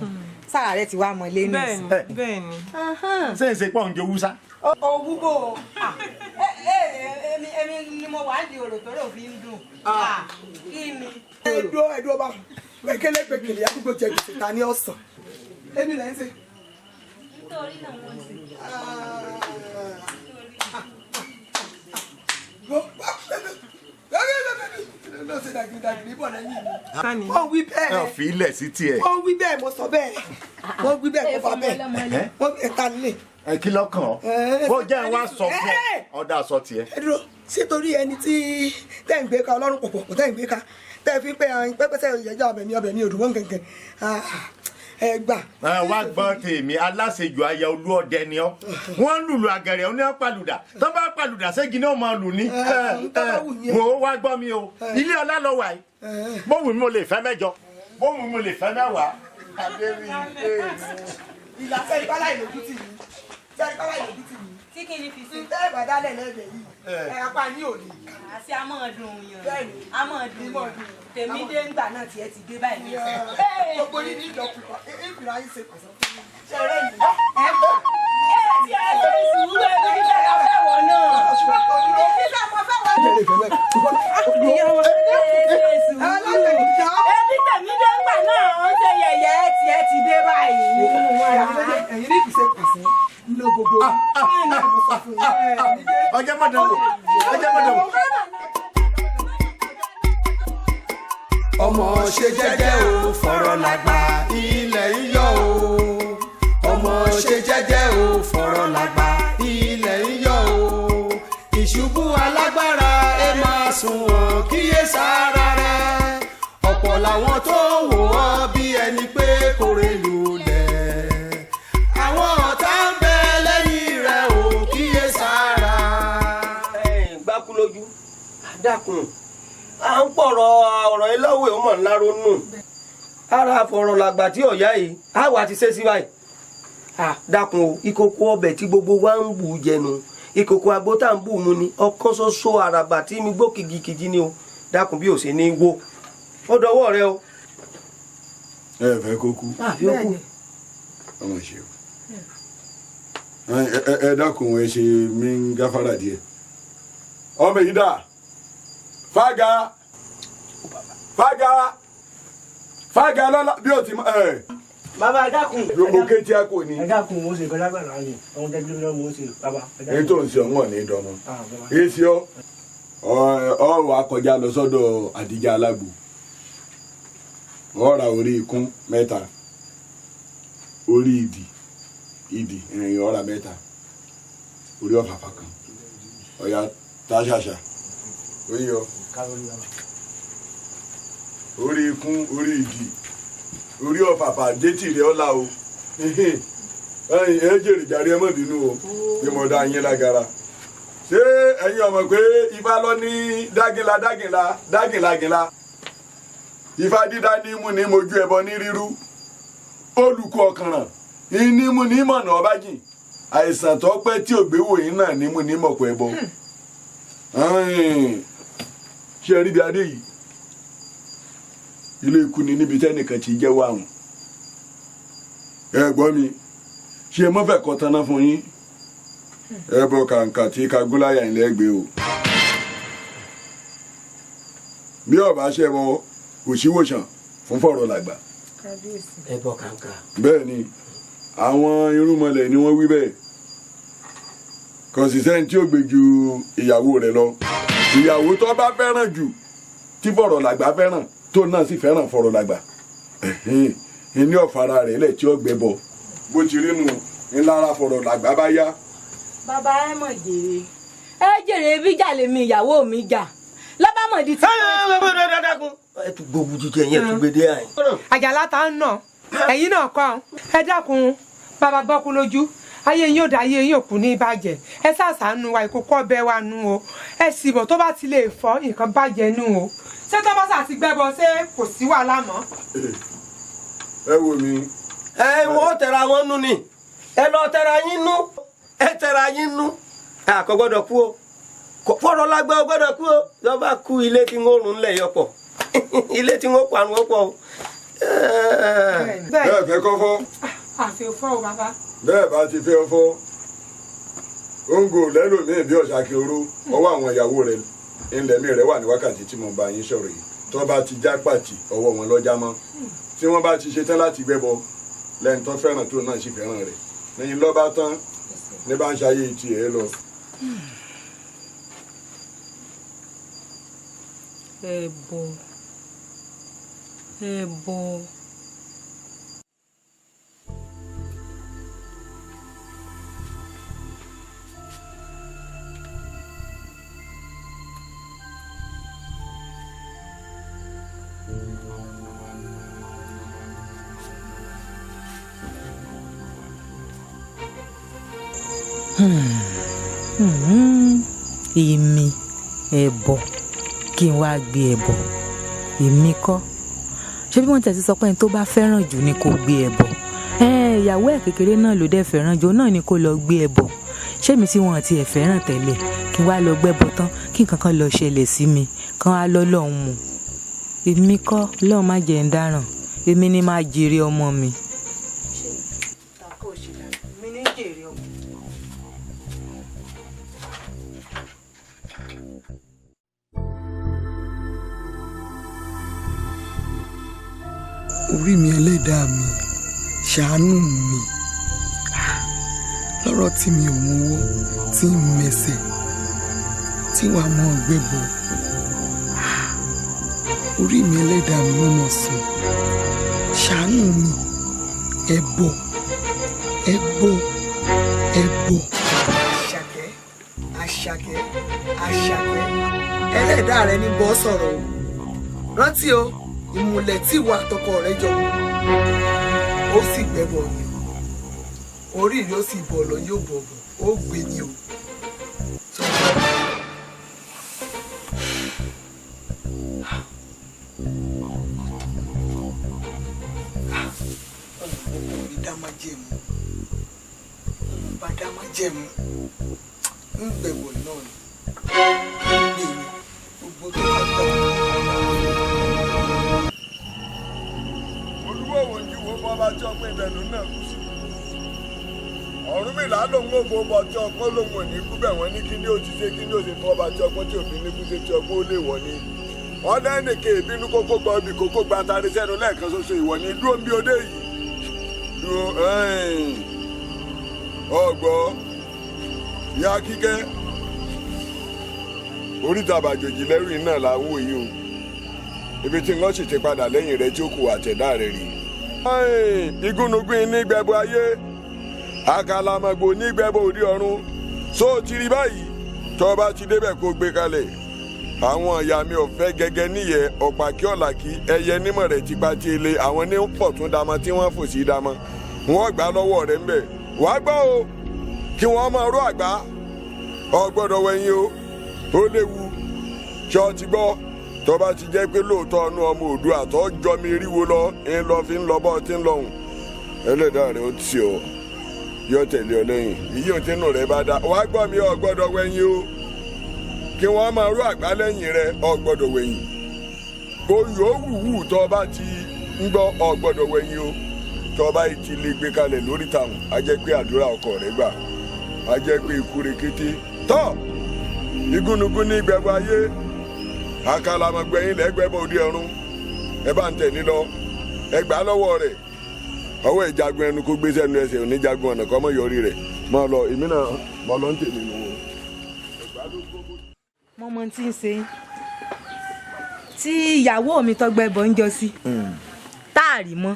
sára rẹ ti wá mọ ilé ní ìsìn. bẹ́ẹ̀ni. ṣé ń ṣe pọ̀ ń jowú sá. owó bò ó èmi ni mo wà á di òrò tó rò fi ń dùn. kí ni. ẹ̀dùn ọba pẹ̀kẹ́lẹ́ pẹ̀kẹ́lẹ́ àdúgbò jẹ gbèsè ta ní ọ̀sán èmi lẹ́ ń ṣe. Nítorí náà wọ́n ṣe. wọ́n wí bẹ́ẹ̀. ẹ fi ilẹ̀ sí tiẹ̀. wọ́n wí bẹ́ẹ̀ mo sọ bẹ́ẹ̀. wọ́n wí bẹ́ẹ̀ mo fà bẹ́ẹ̀. wọ́n bí ẹ̀ta nílé. ẹ kí lọ́kàn ọ́ bó jẹ́ wá sọ fún ọ̀dà sọ tiẹ̀. ẹ dúró ṣé torí ẹni tí tẹ́ ń gbé ka ọlọ́run pọ̀pọ̀ tẹ́ ń gbé ka tẹ́ fi pé pẹ́pẹ́sẹ́ ìyẹ́jà ọbẹ̀ ní odò wọ́n gẹ̀gẹ̀ ẹ gbà. wá gbọ́ tèmi aláṣejù aya olú ọdẹ ni ọ́ wọ́n ń lùlù àgẹ̀rẹ̀ ó ní pàlùdà tó bá pàlùdà ségi náà máa lù ní. wò ó wá gbọ́ mi o ilé ọlá lọ wà yìí bóun mi mo lè fẹ́ mẹ́jọ bóun mo lè fẹ́ mẹ́wàá. ìlà sẹ́ni bálá ìlójú tì mí sẹ́ni bálá ìlójú tì mí. tí kì í fi sí. tẹ́ ẹ̀ bá dálẹ̀ lẹ́gbẹ̀ẹ́ yìí ẹ̀ apá ní òní. àti amọ̀ọ̀dùn yàn. bẹ́ẹ̀ni amọ̀ọ̀dùn yàn. tèmi dé ńgbà náà tiẹ̀ ti dé báyìí. gbogbo yìí ní ìdọ̀kùnrin ìpìlẹ̀ ayé ṣe pàṣẹ fún mi. ṣe eré yìí. ẹ gbà ti ẹ ṣe sùúrù ẹbí tí fẹ́ lọ fẹ́ wọ̀ náà. ẹbí tèmi dé ńgbà náà ó ṣe yẹ̀yẹ́ tiẹ̀ ti dé báyìí. ẹ̀yin ní ìfisẹ́ pàṣẹ ńlọ gbogbo. ọjọ́ mọ̀dọ̀ wò ọjọ́ mọ̀dọ̀ wò. ọmọ ṣe jẹ́jẹ́ o fọ̀rọ̀ làgbà ilẹ̀ yíyọ o ọmọ ṣe jẹ́jẹ́ o fọ̀rọ̀ làgbà ilẹ̀ yíyọ o ìṣubú alágbára ẹ máa sunwọ̀n kíyèsára rẹ ọ̀pọ̀ làwọn tó wò ọ́ bí ẹni pé kórè lulẹ̀ àwọn ọ̀tá ń bẹ lẹ́yìn rẹ o kíyèsára. gbákú lójú dákun à ń pọ̀rọ̀ ọ̀rọ̀ ẹlọ́wẹ̀ ọmọ ńlá ronú ara àfọ̀rọ̀ làgbà tí ọ̀yá yìí á wà ti ṣe sí báyìí dákun o ìkòkò ọbẹ̀ tí gbogbo wa ń bù jẹnu ìkòkò àgbo tá ń bù mu ni ọkàn ṣoṣo àràbà tí mi gbó kìjikìji ni o dákun bí o ṣe ní wo ó dọwọ́ rẹ o. ẹ fẹ́ kó kú. àfi ó kú. ọmọ ṣe o ẹ dákun ẹ ṣe mí ń gáfárà díẹ̀ ọmọ yìí dà fága fága lọ́la bí o ti mọ ẹ. bàbá ẹ dákun. òkè tí a kò ní. ẹ dákun mo ṣe nǹkan lágbára ni ọmọ tẹ́jú ló mo ṣe bàbá. èyí tó ń ṣe ọ̀wọ́n ní ìdánmọ́ èsì ọ wà kọjá lọ sọ́dọ̀ àdìjà alágbò ọ ra orí ikún 3 orí ìdì ìrìn ọ̀rà 3 orí ọ̀fàfà kan ọ̀yà táṣàṣà oyè orí ikún orí ìdì orí ọ̀fàfà détìrẹ ọ̀la o ẹ jèrè jàre ẹ mọ̀ bínú o bí mo dá yín lágara ṣé ẹ̀yin ọmọ pé ifá lọ ní dágìnlá ifá dídá ní mú ní mojú ẹbọ ní rírú olùkọ́ ọ̀kànràn ní mú ní mọ̀nà ọbájìn àìsàn tó pẹ́ tí ògbéwò yín náà ní mú ní mọ̀pọ̀ ẹbọ ṣé ẹ rí bí adé yìí ilé ikú ni níbi tẹ́nìkan ti jẹ́wọ́ àrùn ẹ gbọ́ mi ṣé ẹ mọ́fẹ́ kọ́ taná fún yín ẹ bọ kàǹkà tí kagúláyà ń lẹ́gbẹ̀ẹ́ o bí ọba ṣe bọ òṣìwòsàn fún fọ̀rọ̀ làgbà ẹ bọ kàǹkà. bẹ́ẹ̀ ni àwọn irúnmọlẹ̀ ni wọ́n wí bẹ́ẹ̀ kọ̀ǹsìsẹ́ni tí ó gbé ju ìyàwó rẹ̀ lọ ìyàwó tó bá fẹ́ràn jù tí fọ̀rọ̀ làgbà fẹ́ràn tó náà sì fẹ́ràn fọ̀rọ̀ làgbà ní ọ̀fara rẹ̀ lẹ̀ tí ó gbẹ bọ bó ti rí nu ńlára fọ̀rọ̀ làgbà bá yá. bàbá ẹ mọ̀ jèrè ẹ jèrè bí jà lèmi ìyàwó mi jà lábàmọ̀dì tí. ẹ tún gbogbo jíjẹ yẹn tún gbé dé àyìn. àjàlá ta ń nà ẹ̀yin náà kọ́ ẹ dákun bàbá bọ́kú lójú ayé yín ò dá ayé yín ò kú ní ìbàjẹ́ ẹ ṣàṣàánú wa ìkókó ọbẹ̀ wa nù o ẹ sì bọ̀ tó bá ti lè fọ́ nǹkan bàjẹ́ nù o ṣé tó bá ṣàti gbẹ́bọ ṣé kò sí wàhálà mọ́. ẹ wò mí. wọ́n tẹ̀ra wọn nù ni ẹ lọ tẹ̀ra yín nù ẹ tẹ̀ra yín nù kò gbọ́dọ̀ kú o fọ̀rọ̀ lágbá o gbọ́dọ̀ kú o lọ́ba kú ilé tí wọ́n rún lẹ̀ yọpọ̀ ilé tí wọ́n parun ọ̀pọ̀ o. bẹ́ẹ̀ fẹ́ kọ́ fọ́. àfi òfò o bàbá. bẹ́ẹ̀ bá ti fẹ́ fọ́ òǹgò lẹ́lòmíì bí ọ̀sàkè oró ọwọ́ àwọn ìyàwó rẹ̀ ńlẹ̀mí rẹ̀ wà ní wákàtí tí mo bá yín sọ̀rọ̀ yìí tó bá ti já pàtì ọwọ́ wọn lọ́jà mọ́ tí wọ́n bá ti ṣetán láti gbẹ́bọ lẹ́yìn tó fẹ́ràn tó náà sì fẹ́ràn rẹ̀ lẹ́yìn lọ́ba tán ní bá ń ṣayé tiẹ̀ lọ. ẹbọ. èmi ẹbọ kí n wá gbé ẹbọ èmi kọ́ ṣé bí wọ́n tẹ̀sí sọ pé ẹni tó bá fẹ́ràn jù ni kò gbé ẹbọ ìyàwó ẹ̀ kékeré náà ló dẹ̀ fẹ́ràn jù náà ni kò lọ gbé ẹbọ ṣé mi tí wọ́n ti ẹ̀ fẹ́ràn tẹ́lẹ̀ kí n wá lọ gbẹ́bọ tán kí nǹkan kan lọ ṣẹlẹ̀ sí mi kán wá lọ́lọ́run mu èmi kọ́ lọ́ọ̀ má jẹ́ ń dáràn èmi ni máa jèrè ọmọ mi. orí mi ẹlẹ́dàá mi ṣàánú mi lọ́rọ̀ tí mi ò mówó tí ń mẹsẹ̀ tí wàá mọ́ ọgbẹ́ bọ̀ orí mi ẹlẹ́dàá mi mọ̀mọ́ sùn ṣàánú mi ẹbọ ẹbọ ẹbọ. àṣàkẹ́ àṣàkẹ́ àṣàkẹ́ ẹlẹ́dàá rẹ ní bọ́ sọ̀rọ̀ o rántí o ìmùlẹ̀ tí ìwà àtọkọ rẹ jọ ó sì gbẹ́bọ̀ ni orí rẹ ó sì bọ̀ lọ yóò bọ̀ bọ̀ ó gbé ni o. Bàdámájẹ̀mú ń gbẹ̀bọ̀ náà ni gbé ni gbogbo tó bá gbà olúwo ní wo bọ́ bá tí ọpẹ́ ìbẹ̀lú náà kù sí. Ọ̀rúnmìlà lòun ò bó bọ́ tí ọpọ́ lòun ò ní kú bẹ̀ wọ́n ní kí ní òṣìṣẹ́ kí ní òṣìṣẹ́ fún ọba tí ọpọ́ tí òfin ní kúṣe tí ọpọ́ ó lè wọ̀ ni. Wọ́n lẹ́nìkè ìbínú kókó gba obì kókó gba atari sẹ́nu lẹ́ẹ̀kan ṣoṣo ìwọ̀ ni dúró ń bí odé yìí. Dúró ọgbọ́ ìyá kíkẹ́ oríta àbàjòjì lẹ́rù iná là ń wò yìí o ibi tí wọ́n sì ti padà lẹ́yìn rẹ̀ tí ó kù àtẹ̀dá rẹ̀ rí. igúnnugún ní gbẹ̀bọ ayé àkàlàmọ̀gbò ní gbẹ̀bọ òde ọ̀run só ti rí báyìí tó bá ti débẹ̀ kó gbé kalẹ̀ àwọn ìyá mi ò fẹ́ gẹ́gẹ́ níyẹ ọ̀pàkí ọ̀làkí ẹyẹ nímọ̀ rẹ̀ ti pa ti ele àwọn ní pọ̀ tún damọ́ tí wọ́n fò sí damọ́ wọ́n gbà lọ́wọ́ rẹ̀ ńbẹ̀ wàá gbọ́ o kí wọ́n máa ró àgbá ọgbọ́dọ̀ wẹ̀yìn o ó léwu ṣọ́ ti gbọ́ tó bá ti jẹ́ pé lóòótọ́ ọ̀nù ọmọ Oòduà tó jọ mi ríwo lọ ń lọ fi ń lọ bọ́ tí ń lọ́hùn ẹlẹ́dàá rẹ̀ ó ti ṣe ọ yọ tẹ̀lé ọ lẹ́yìn ìyí ò tínú rẹ̀ bá dá wàá gbọ́ mi ò gbọ́dọ̀ wẹ̀yìn o kí wọ́n máa ró àgbá lẹ́yìn rẹ̀ ò gbọ́dọ̀ wẹ̀yìn oyè ó wùwù tó bá ti ń gbọ́ ò gbọ́dọ̀ wẹ̀yìn o tó bá ti lè gbé kalẹ̀ lórí tàwọn á jẹ́ pé àdúrà ọkọ rẹ̀ gbà á jẹ́ pé ikú rẹ̀ kété tọ́ igúnnugún ní gbẹ̀bọ ayé àkàlàmọ̀gbẹ̀yìn lẹ́gbẹ̀bọ òde ọ̀run ẹ bá ń tẹ̀lé lọ ẹ gbà lọ́wọ́ rẹ̀ ọwọ́ ìjagun ẹnu kó gbé sẹ́nu ẹsẹ̀ oníjagun ọ̀nà kọ́ mọ́ yọrí rẹ̀ máa lọ èmi náà mọ́ lọ ń tèmi nù wọ́n. mọ́mọ́ tí ń ṣe tí ìyàwó mi tọ́gbẹ́bọ̀ ń jọ sí táàrí mọ́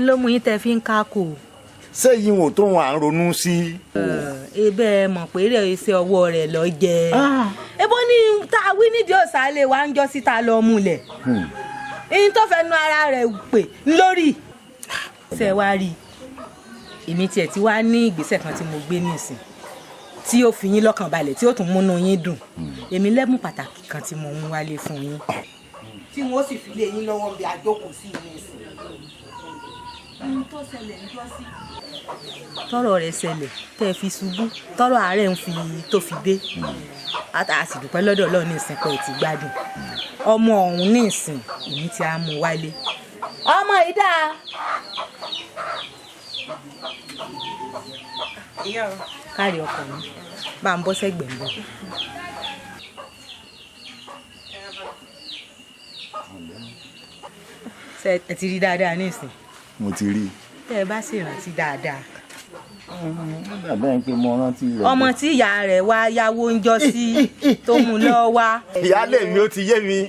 ló mú yín tẹ́ fi ń kákò. ṣé yìí wò tó wọn à ń ronú sí. ebe mọ̀ pé rẹ̀ ṣe ọwọ́ rẹ̀ lọ jẹ́ ebo ní tá a wí nídìí òsàlẹ̀ wa ń jọ síta lọ múlẹ̀ eyín tó fẹ́ nu ara rẹ̀ pè lórí ṣe wá rí èmi tiẹ̀ tí wàá ní ìgbésẹ̀ kan tí mo gbé nísìn tí ó fi yín lọ́kàn balẹ̀ tí ó tún múnú yín dùn èmi lẹ́bùn pàtàkì kan tí mo mú wálé fún yín tí wọ́n sì fi lé yín lọ́wọ́ bí àjókòó sí ilé ìsìn tó ṣẹlẹ̀ ń jọ sí. tọ́rọ̀ rẹ̀ ṣẹlẹ̀ tẹ́ ẹ fi ṣubú tọ́rọ̀ àárẹ̀ ń fi tó fi dé a sì dúpẹ́ lọ́dọ̀ Ọlọ́run ní ìsìn pé ti gbádùn ọmọ ọ̀hún ní ìsìn èmi tí a mú wálé ọmọ yìí dáa. káàrí ọkọ mi bá ń bọ́ sẹ́gbẹ̀ẹ́ ń bọ̀. ṣé ẹ ti rí dáadáa ní ìsìn. mo ti rí. tẹ́ ẹ bá sì rántí dáadáa. bàbá yẹn pé mo rántí rẹ. ọmọ tí ìyá rẹ̀ wá yáwó ń jọ sí tó mú lọ wá. ìyáálé mi ó ti yé mi.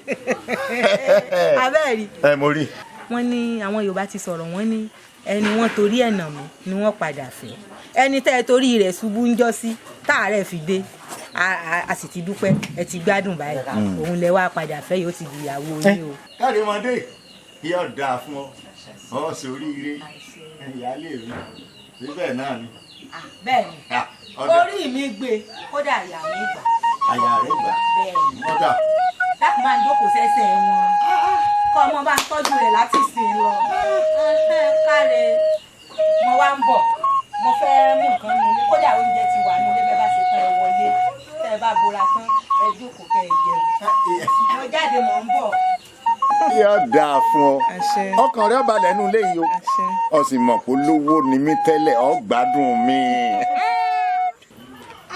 abẹ́ẹ̀rí. ẹ mo rí. wọ́n ní àwọn Yorùbá ti sọ̀rọ̀ wọ́n ní ẹni wọ́n torí ẹ̀ nà mí ni wọ́n padà fẹ́ ẹni tẹ́ ẹ torí rẹ̀ ṣubú ń jọ sí táàrẹ̀ fi dé a sì ti dúpẹ́ ẹ ti gbádùn báyìí òun lẹ wá padà fẹ́ yóò ti di ìyàwó yín o. káàdì ọmọdé yóò dáa fún ọ ọ sóríire ìyáálé mi síbẹ̀ náà ni bẹ́ẹ̀ni orí mi gbé kódà àyà mi gbà. àyà rẹ̀ gbà. bẹ́ẹ̀ni ọ̀dà. láti máa ń jókòó sẹ́sẹ̀ wọn kọ́ ọmọ bá ń tọ́jú rẹ̀ láti sìn lọ. káre mo wá ń bọ̀ mo fẹ́ mú nǹkan nílé kódà oúnjẹ ti wà nílé bẹ́ẹ̀ bá ṣe tán ẹ wọlé tẹ́ ẹ bá bora tán ẹ jókòó kẹ́ ẹ jẹun. mo jáde mò ń bọ̀. yóò dáa fún ọ ọkàn rẹ balẹ̀ nù léyìí o ọ sì mọ̀ pé olówó ni mí tẹ́lẹ̀ ọ gbádùn mi.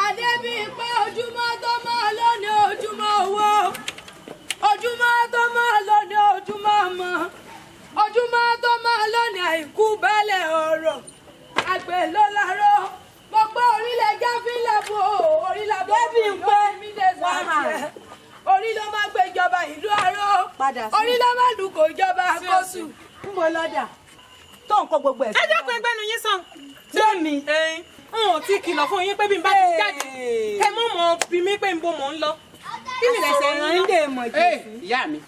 Adébíyìnpé ojúmọ́ tó máa lọ ní ojúmọ́ owó ojúmọ́ tó máa lọ ní ojúmọ́ ọmọ ojúmọ́ tó máa lọ ní àìkú baálẹ̀ ọ̀rọ̀ àgbẹ̀ ló láró mo gbé orílẹ̀ jáfílẹ̀ bò orílẹ̀ Adébíyìnpé mi lè sàṣẹ orí ló máa gbé ìjọba ìlú Aró orí ló máa dùn kò ìjọba àkóso. ń bọ lọ́dà tó ń kó gbogbo ẹ̀. ẹ jẹ́ pé ẹgbẹ́nu yín sàn. lẹ́mi n ò tí kìlọ̀ fún yín pé bí n bá ti jáde ẹ mọ̀ mọ́ bí mi pé n bo mò ń lọ. kí ni àṣẹ̀ṣẹ̀ rán ń dè mọ̀ jù sí. ìyá mi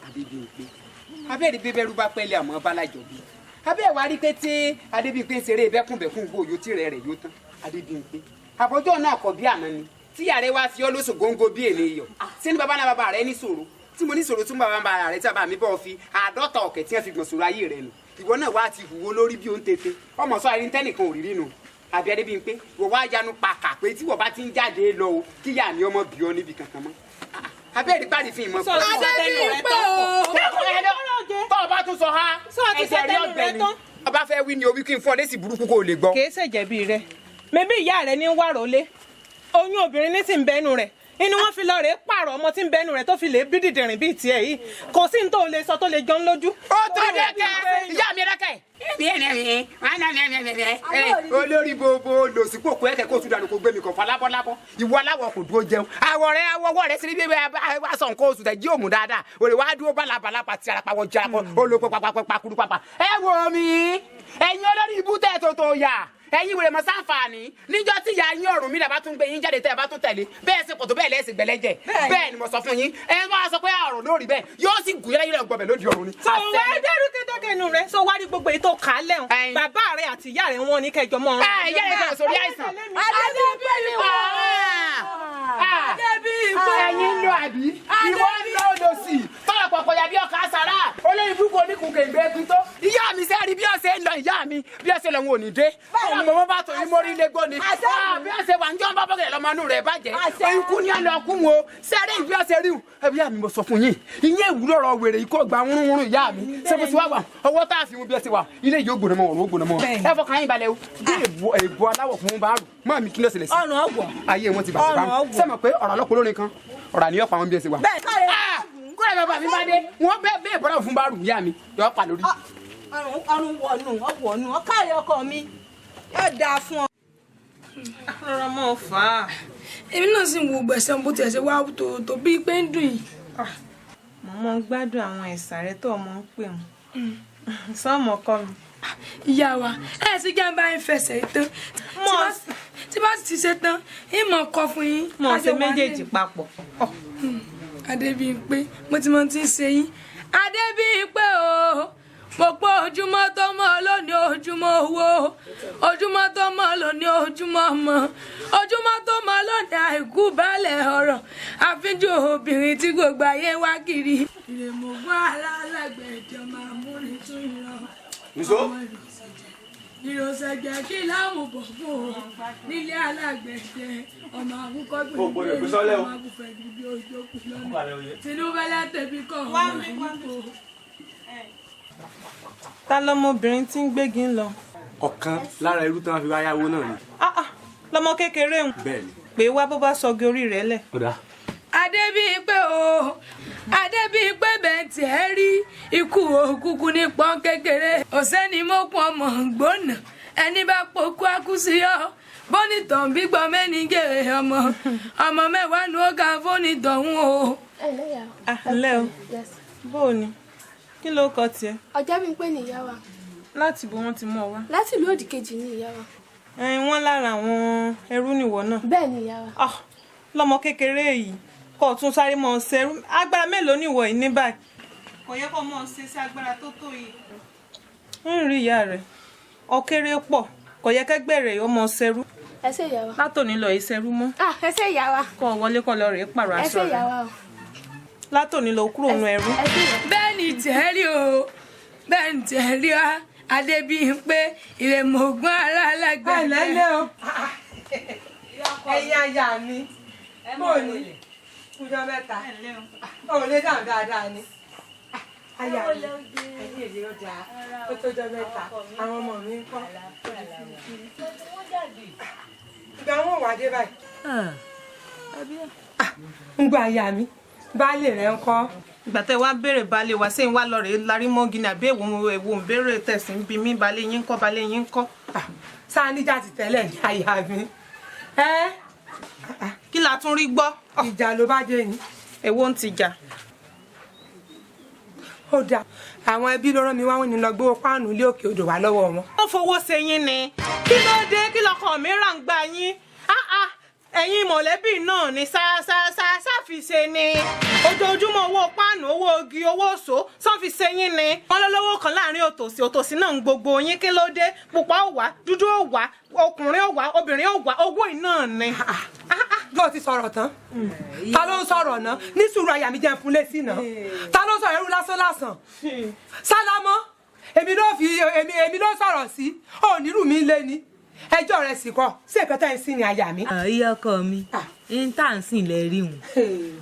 Adébíyìnpé abẹ́rẹ́ bíbẹ́rú bá pẹ́lẹ́ àmọ́ bálájọ bí abẹ́ wa rí pé tí Adébíyìnpé ń ṣeré bẹ́kúnbẹ́kún gbòòyò tí rẹ̀ yóò tán Adébíyìnpé àbọ̀jọ́ náà kọ̀ bí àná ni tí yàrá wa fi ọ́ lóṣù góńgó bí ènìyàn sínú bàbá náà bàbá rẹ ní ṣòro tí mo ní ṣòro tún bàbá rẹ tí bàbá mi bọ́ fi 50 ọ̀kẹ́ tí wọ́n fi gbọ̀n ṣòro ayé rẹ nù ìwọ náà wá ti hùwò lórí bí ó ń tètè ọmọ sọ àìrí tẹ́nìkan ò rí rí nù àbí Adébíyìnpé wọ́n wá yanu pàkà pé tí wọ́n bá ti ń jáde lọ o kí yà ní ọmọ bí ọ níbi kankan mọ́ abẹ́rẹ́ pàdé fi ìmọ̀ pọ̀. Adébíyìnpé o tó o bá tún sọ ha ẹsẹ̀ rí ọ̀gbẹ́ ni ọba fẹ́ wí ni o wí kí n fọ́ lẹ́sì burúkú kó o lè gbọ́. kì í ṣèjẹ̀bi rẹ mẹ́bí ìyá rẹ ní wàrólé oyún obìnrin ní sì ń bẹ́nu rẹ̀ inú wọn fi lọ rèé pààrọ̀ ọmọ tí ń bẹ́nu rẹ̀ tó fi lè bí dìdìrín bíi tiẹ̀ yìí kò sí ní tó lè sọ tó lè jọ ń lójú. ó tó dẹ́kẹ́ ìyá mi dẹ́kẹ́ olórí gbogbo lòsípò kó ẹ̀kẹ́ kó tún dànù kó gbé mi kàn fún alábọ́lábọ́ ìwọ aláwọ̀ kò dúró jẹun àwọ̀ rẹ awọ́wọ́ rẹ síbi bíbẹ́ aṣọ nǹkan oṣù tẹ̀ jí òmù dáadáa òrè wá dúró bálabàlà pàtí arapawọ̀ jarapọ̀ olóko pàpàpàkúrú pàpà ẹ wò mí ẹ̀yin olórí ibú tẹ̀ tó yà ẹ̀yin wèrè mọ sáǹfààní níjọ́ tí ìyá yín ọ̀rùn mi là bá tún gbé yín jáde tẹ́ ẹ bá tún tẹ̀lé bẹ́ẹ̀ sì pọ̀tó bẹ́ẹ̀ lẹ́sìn gbẹ̀lẹ́jẹ̀ bẹ́ẹ̀ ni mo sọ fún yín ẹ máa sọ pé ọ̀rùn lórí bẹ́ẹ̀ yóò sì gùn yẹ́lẹ́ yìí gbọ̀bẹ̀ lójú ọ̀run ni. sọ wá dẹ́rù kédékènú rẹ sọ wá rí gbogbo ètò kálẹ̀ hàn bàbá rẹ àti ìyá rẹ wọn ní kẹjọ mọ́ ọ̀run. ìyá rẹ bẹ̀rẹ̀ sórí àìsàn. Adébíyìnpé ẹ̀yin lọ àbí ìwọ lọ lòsì tọ́lọ̀ pọ̀pọ̀ yà bí ọkà sàrà olórí burúkú oníkùnkè ìgbẹ́gun tó ìyá mi sẹ́ẹ̀rí bí ọ̀sẹ̀ ń lọ ìyá mi bí ọ̀sẹ̀ lọ wọn ò ní dé ọmọ wọn bá tó yín mórí ilé gbóni bí ọ̀sẹ̀ wà ń jọ́ bá bọ́kẹ̀ lọ́mọ inú rẹ̀ bàjẹ́ ikú ní àná ọkùn wo sẹ́ẹ̀rí bí ọ̀sẹ̀ rí ẹbí ìyá mi mo sọ fún yín ìyẹn ìwúrọ̀ ọ̀rọ̀ wèrè ikú gba wúrúwúrú ìyá mi sẹ́fún sí wà wà ọwọ́ tá a fi wọn bí ọ̀sẹ̀ wà ilé yóò gbóná mọ́ ọ̀run ó gbóná mọ́ ẹ fọkàn yín balẹ̀ o bí èbó aláwọ̀ fún bá rù mọ́ mi kí ló ṣẹlẹ̀ sí ayé wọn ti bàjẹ́ bá sẹ́mọ̀ pé ọ̀rọ̀ ọlọ́pọ̀ lónìí kan ọ̀rọ̀ àníyàn pa wọn bí ọ̀sẹ̀ wà kúrẹ́ bàbá mi bá dé wọ́n bẹ́ẹ̀ bọ́dọ̀ fún bá rù ìyá mi yọ pa lórí. ọrùn wọnú ọkàrẹ ọkọ mi yóò dáa fún ọ. rọra mọ́ fà á. èmi náà sì ń wo gbẹ̀sẹ̀ bó tiẹ̀ ṣe wá tó bíi pé ń dùn yìí. mo mọ ń gbádùn àwọn ẹ̀sà rẹ tó ọmọ ń pè wọn sọmọ kọ mi. ìyá wa ẹ sì jẹ́ bá ń fẹsẹ̀ tán tí bá ti ṣe tán ìmọ̀ kọ fún yín. mo ṣe méjèèjì papọ̀. Adébíyìnpé mo ti mọ tí ń ṣe yín. Adébíyìnpé o mo pọ́ ojúmọ́ tó mọ́ lónìí ojúmọ́ owó ojúmọ́ tó mọ́ lónìí ojúmọ́ ọmọ ojúmọ́ tó mọ́ lónìí àìkú baálẹ̀ ọ̀rọ̀ àfíjú obìnrin tí gbogbo ayé wá kiri. ìrèmọ̀gbọ́n alálàgbẹ̀dẹ máa múni tún ìran ìrọ̀sẹ̀jẹ̀ kí láàmú bọ̀ fún o nílé alágbẹ̀dẹ ọmọ àwùkọ́ gbèdé ọmọ àgùfẹ̀ gbígbé ojú òkú lọ́nà tinúbẹ́lẹ́ tẹ̀bí kọ̀ ọmọ àyíkò. ta lọmọbìnrin tí ń gbégi ń lọ. ọ̀kan lára irú tí wọ́n fi wá yáwó náà ni. lọmọ kékeré ń pè wá bó bá sọgi orí rẹ̀ lẹ̀. Adébíyìnpé o Adébíyìnpé bẹ́ǹtì ẹ rí ikú òkùnkùn ní pọ́n kékeré ọ̀sẹ́ni mọ́kùn ọmọ gbóná ẹni bá pokú akúsí ọ bọ́nìtàn gbígbọ́ mẹ́ni gèrè ọmọ mẹ́wàá ni ó ga fónìtàn ń o. ǹlẹ́ o bó o ní kí ló kọ tiẹ̀. Ọ̀jábímpé ni ìyá wa. láti bó wọn ti mú ọ wá. láti ìlú òdìkejì ni ìyá wa. wọ́n lára àwọn ẹrú nìwọ náà. bẹ́ẹ̀ ni ìyá wa. lọmọ kékeré yìí kò tún sáré mọ́ ọ ṣerú agbára mélòó nìwọ yìí ní báyìí. kò yẹ kó mọ́ ọ ṣe sí agbára tó tó yìí. ń rí ìyá rẹ̀ ọkéré pọ̀ kò yẹ kẹ́gbẹ̀rẹ̀ ó mọ ṣerú. ẹ ṣe ìyá wa. látòní lọ ìṣerú mọ́. ẹ ṣe ìyá wa. kọ́ wọlé kọ́ lọ rèé pààrọ̀ aṣọ rẹ̀. ẹ ṣe ìyá wa o. látòní lọ kúrò nù ẹrú. bẹ́ẹ̀ ni tẹ́rí o bẹ́ẹ̀ ni tẹ́rí wa Adébíyìnpé ìrèmọ̀gbọ́n alálágbá. ẹ lẹ́lẹ́ o ẹ̀yin aya mi bó ni kújọ mẹ́ta ò lè dáhùn dáadáa ni aya mi ẹ̀yin èlé ó dáa ó tó jọ mẹ́ta àwọn ọmọ mi ń kọ́ ìgbà wọn wà dé báyìí ń gbọ́ aya mi baálé rẹ̀ ń kọ́. ìgbà tẹ́ wá béèrè baálé wa sẹ́yìn wá lọ rèé larí mọ́gì ní àbí èwo ń béèrè tẹ̀sí ń bi mí baálé yín ń kọ́. sáà níjà ti tẹ́lẹ̀ ní aya mi. kí la tún rí gbọ́. ìjà ló bá dé ni. èwo ń ti jà. ó dáa àwọn ẹbí ló rán mi wá wọn ní lọ gbówó páànù ilé òkè odò wá lọ́wọ́ wọn. wọ́n fowó ṣe yín ni kí ló dé kí lọkọ mi rà ń gbà yín ẹ̀yin mọ̀lẹ́bí náà ni sáfìṣe ni ojoojúmọ́ owó páànù owó ogi owó òṣó sáfìṣe yín ni wọ́n lọ́wọ́ kan láàrin òtòṣì náà ń gbogbo yín kí ló dé pupa ó wà dúdú ó wà ọkùnrin ó wà obìnrin ó wà owó iná ni. bó ti sọ̀rọ̀ tán ta ló ń sọ̀rọ̀ náà ní sùúrù àyà mi jẹ́ fún lẹ́sìn náà ta ló ń sọ̀rọ̀ ẹrú lásán sálámọ́ èmi ló sọ̀rọ̀ sí onírú mi lé ni ẹjọ́ rẹ̀ sì kọ́ sí ẹ̀kọ́tà ẹ̀ sí ni àyà mi. iye ọkọ mi ń tà ń sìn lẹ rí wọn